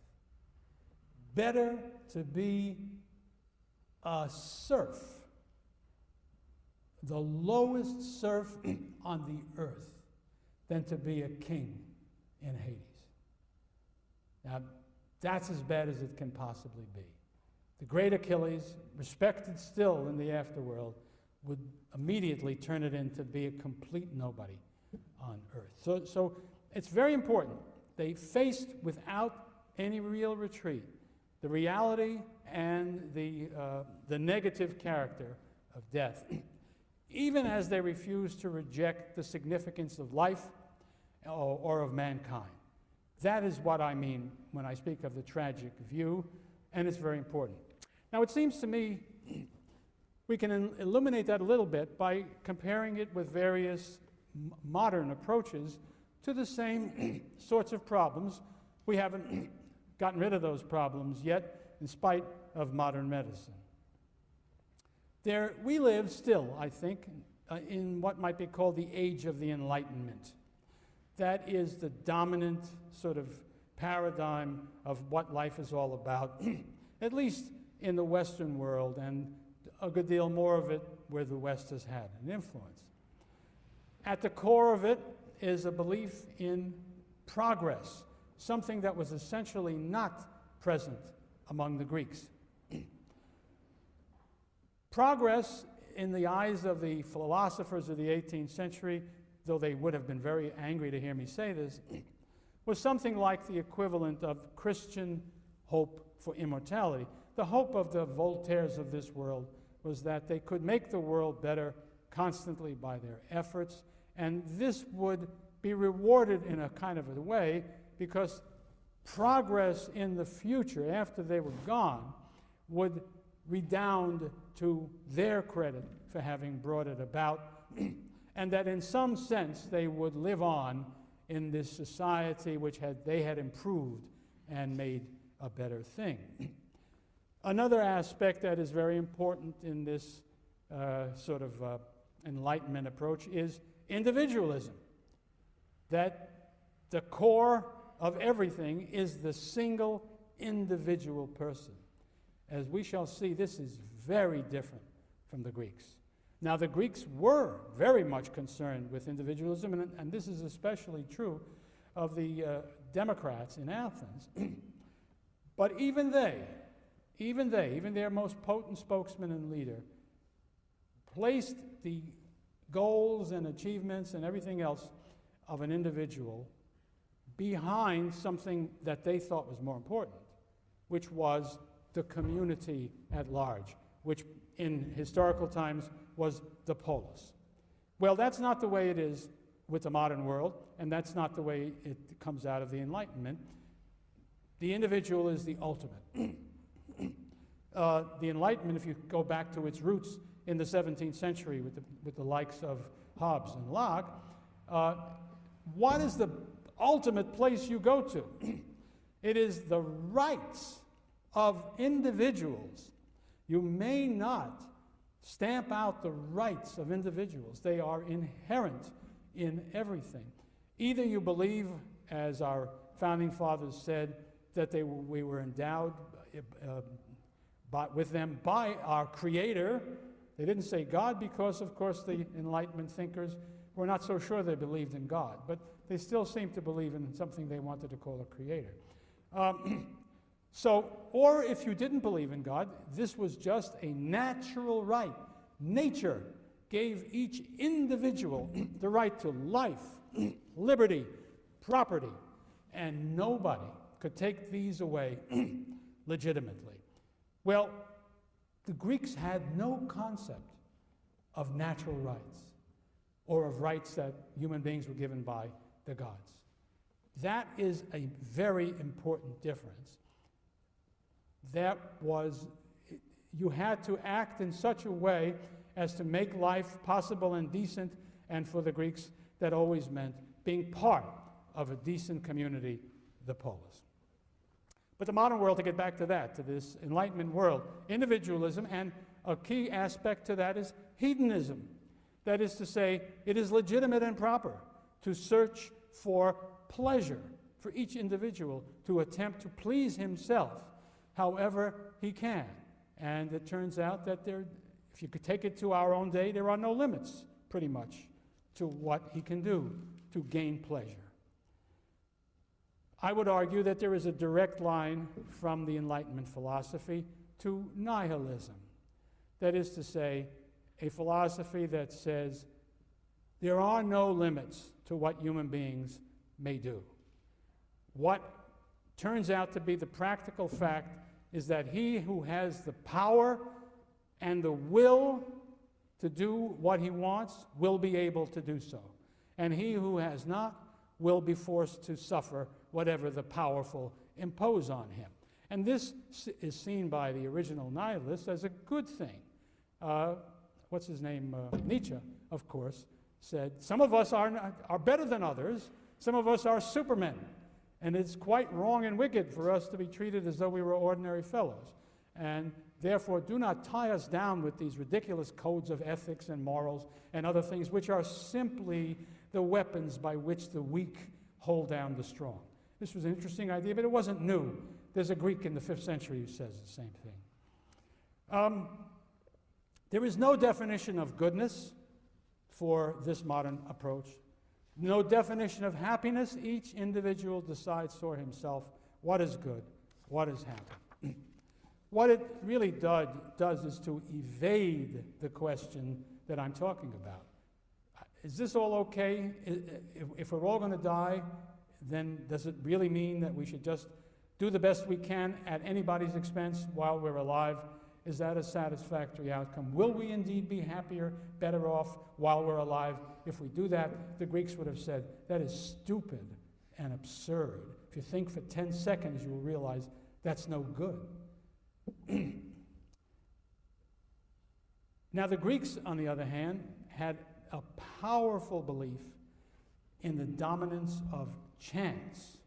Better to be a serf, the lowest serf on the earth, than to be a king in Hades. Now, that's as bad as it can possibly be. The great Achilles, respected still in the afterworld, would immediately turn it into be a complete nobody on earth. So it's very important. They faced without any real retreat the reality and the negative character of death, even as they refused to reject the significance of life or of mankind. That is what I mean when I speak of the tragic view, and it's very important. Now, it seems to me we can illuminate that a little bit by comparing it with various modern approaches to the same sorts of problems. We haven't gotten rid of those problems yet, in spite of modern medicine. We live still, I think, in what might be called the age of the Enlightenment. That is the dominant sort of paradigm of what life is all about, at least in the Western world, and a good deal more of it where the West has had an influence. At the core of it is a belief in progress, something that was essentially not present among the Greeks. Progress, in the eyes of the philosophers of the 18th century, though they would have been very angry to hear me say this, was something like the equivalent of Christian hope for immortality. The hope of the Voltaires of this world was that they could make the world better constantly by their efforts, and this would be rewarded in a kind of a way because progress in the future, after they were gone, would redound to their credit for having brought it about, and that in some sense they would live on in this society which they had improved and made a better thing. Another aspect that is very important in this sort of Enlightenment approach is individualism, that the core of everything is the single individual person. As we shall see, this is very different from the Greeks. Now, the Greeks were very much concerned with individualism, and this is especially true of the Democrats in Athens. But even their most potent spokesman and leader, placed the goals and achievements and everything else of an individual behind something that they thought was more important, which was the community at large, which in historical times was the polis. Well, that's not the way it is with the modern world, and that's not the way it comes out of the Enlightenment. The individual is the ultimate. The Enlightenment, if you go back to its roots in the 17th century with the likes of Hobbes and Locke, what is the ultimate place you go to. It is the rights of individuals. You may not stamp out the rights of individuals. They are inherent in everything. Either you believe, as our founding fathers said, that we were endowed with them by our Creator. They didn't say God because, of course, the Enlightenment thinkers were not so sure they believed in God, but they still seemed to believe in something they wanted to call a Creator. Or if you didn't believe in God, this was just a natural right. Nature gave each individual the right to life, liberty, property, and nobody could take these away legitimately. Well, the Greeks had no concept of natural rights or of rights that human beings were given by the gods. That is a very important difference. You had to act in such a way as to make life possible and decent, and for the Greeks, that always meant being part of a decent community, the polis. But the modern world, to get back to that, to this Enlightenment world, individualism, and a key aspect to that is hedonism. That is to say, it is legitimate and proper to search for pleasure for each individual, to attempt to please himself however he can. And it turns out that if you could take it to our own day, there are no limits, pretty much, to what he can do to gain pleasure. I would argue that there is a direct line from the Enlightenment philosophy to nihilism. That is to say, a philosophy that says there are no limits to what human beings may do. What turns out to be the practical fact is that he who has the power and the will to do what he wants will be able to do so. And he who has not will be forced to suffer whatever the powerful impose on him. And this is seen by the original nihilists as a good thing. What's his name? Nietzsche, of course, said, some of us are better than others, some of us are supermen. And it's quite wrong and wicked for us to be treated as though we were ordinary fellows. And therefore, do not tie us down with these ridiculous codes of ethics and morals and other things, which are simply the weapons by which the weak hold down the strong. This was an interesting idea, but it wasn't new. There's a Greek in the 5th century who says the same thing. There is no definition of goodness for this modern approach. No definition of happiness. Each individual decides for himself what is good, what is happy. What it really does is to evade the question that I'm talking about. Is this all okay? If we're all going to die, then does it really mean that we should just do the best we can at anybody's expense while we're alive? Is that a satisfactory outcome? Will we indeed be happier, better off while we're alive? If we do that, the Greeks would have said, that is stupid and absurd. If you think for 10 seconds, you will realize that's no good. Now, the Greeks, on the other hand, had a powerful belief in the dominance of chance.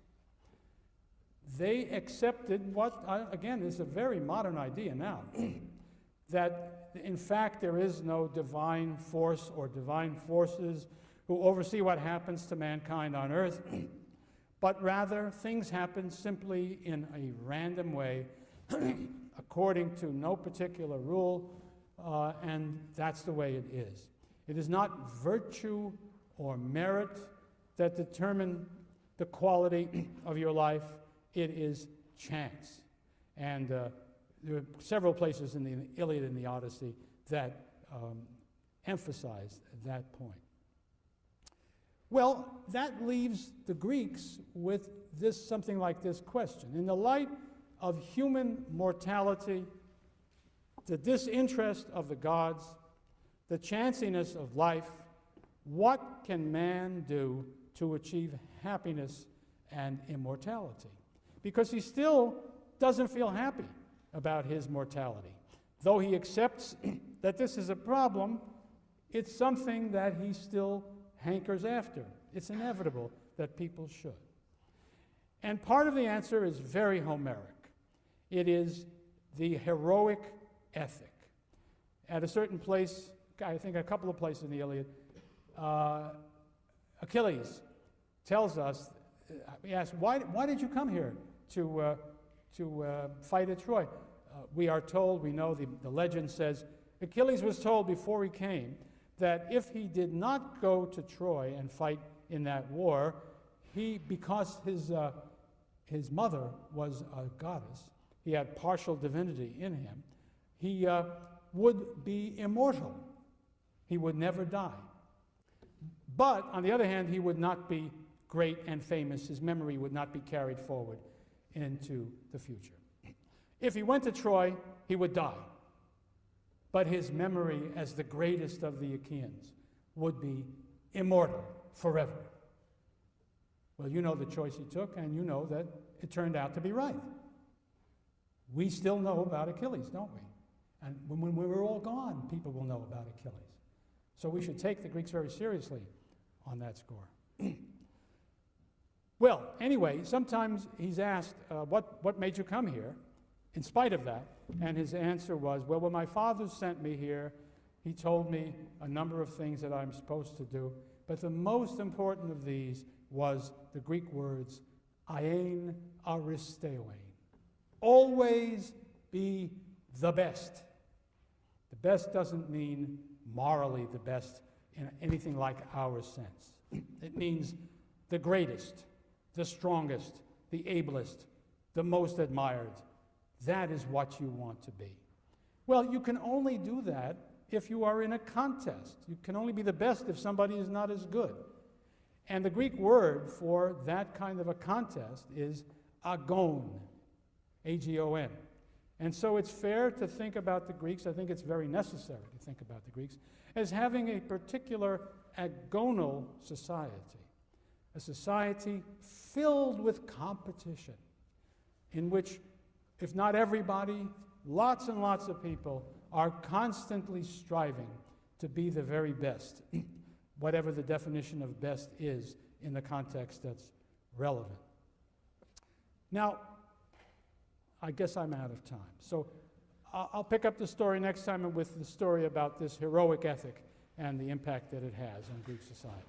They accepted what, again, is a very modern idea now, that in fact there is no divine force or divine forces who oversee what happens to mankind on earth, but rather things happen simply in a random way, according to no particular rule, and that's the way it is. It is not virtue or merit that determine the quality of your life. It is chance. And there are several places in the Iliad and the Odyssey that emphasize that point. Well, that leaves the Greeks with something like this question. In the light of human mortality, the disinterest of the gods, the chanciness of life, what can man do to achieve happiness and immortality? Because he still doesn't feel happy about his mortality. Though he accepts that this is a problem, it's something that he still hankers after. It's inevitable that people should. And part of the answer is very Homeric. It is the heroic ethic. At a certain place, I think a couple of places in the Iliad, Achilles tells us, he asks, why did you come here to fight at Troy? We are told, we know the legend says, Achilles was told before he came that if he did not go to Troy and fight in that war, because his mother was a goddess, he had partial divinity in him, he would be immortal. He would never die. But, on the other hand, he would not be great and famous. His memory would not be carried forward into the future. If he went to Troy, he would die. But his memory as the greatest of the Achaeans would be immortal forever. Well, you know the choice he took, and you know that it turned out to be right. We still know about Achilles, don't we? And when we're all gone, people will know about Achilles. So we should take the Greeks very seriously on that score. Well, anyway, sometimes he's asked, what made you come here, in spite of that? And his answer was, well, when my father sent me here, he told me a number of things that I'm supposed to do, but the most important of these was the Greek words, aein aristeoin. Always be the best. The best doesn't mean morally the best in anything like our sense. It means the greatest, the strongest, the ablest, the most admired. That is what you want to be. Well, you can only do that if you are in a contest. You can only be the best if somebody is not as good. And the Greek word for that kind of a contest is agon, A-G-O-N. And so it's fair to think about the Greeks, I think it's very necessary to think about the Greeks, as having a particular agonal society, a society filled with competition, in which, if not everybody, lots and lots of people are constantly striving to be the very best, whatever the definition of best is in the context that's relevant. Now, I guess I'm out of time. So I'll pick up the story next time with the story about this heroic ethic and the impact that it has on Greek society.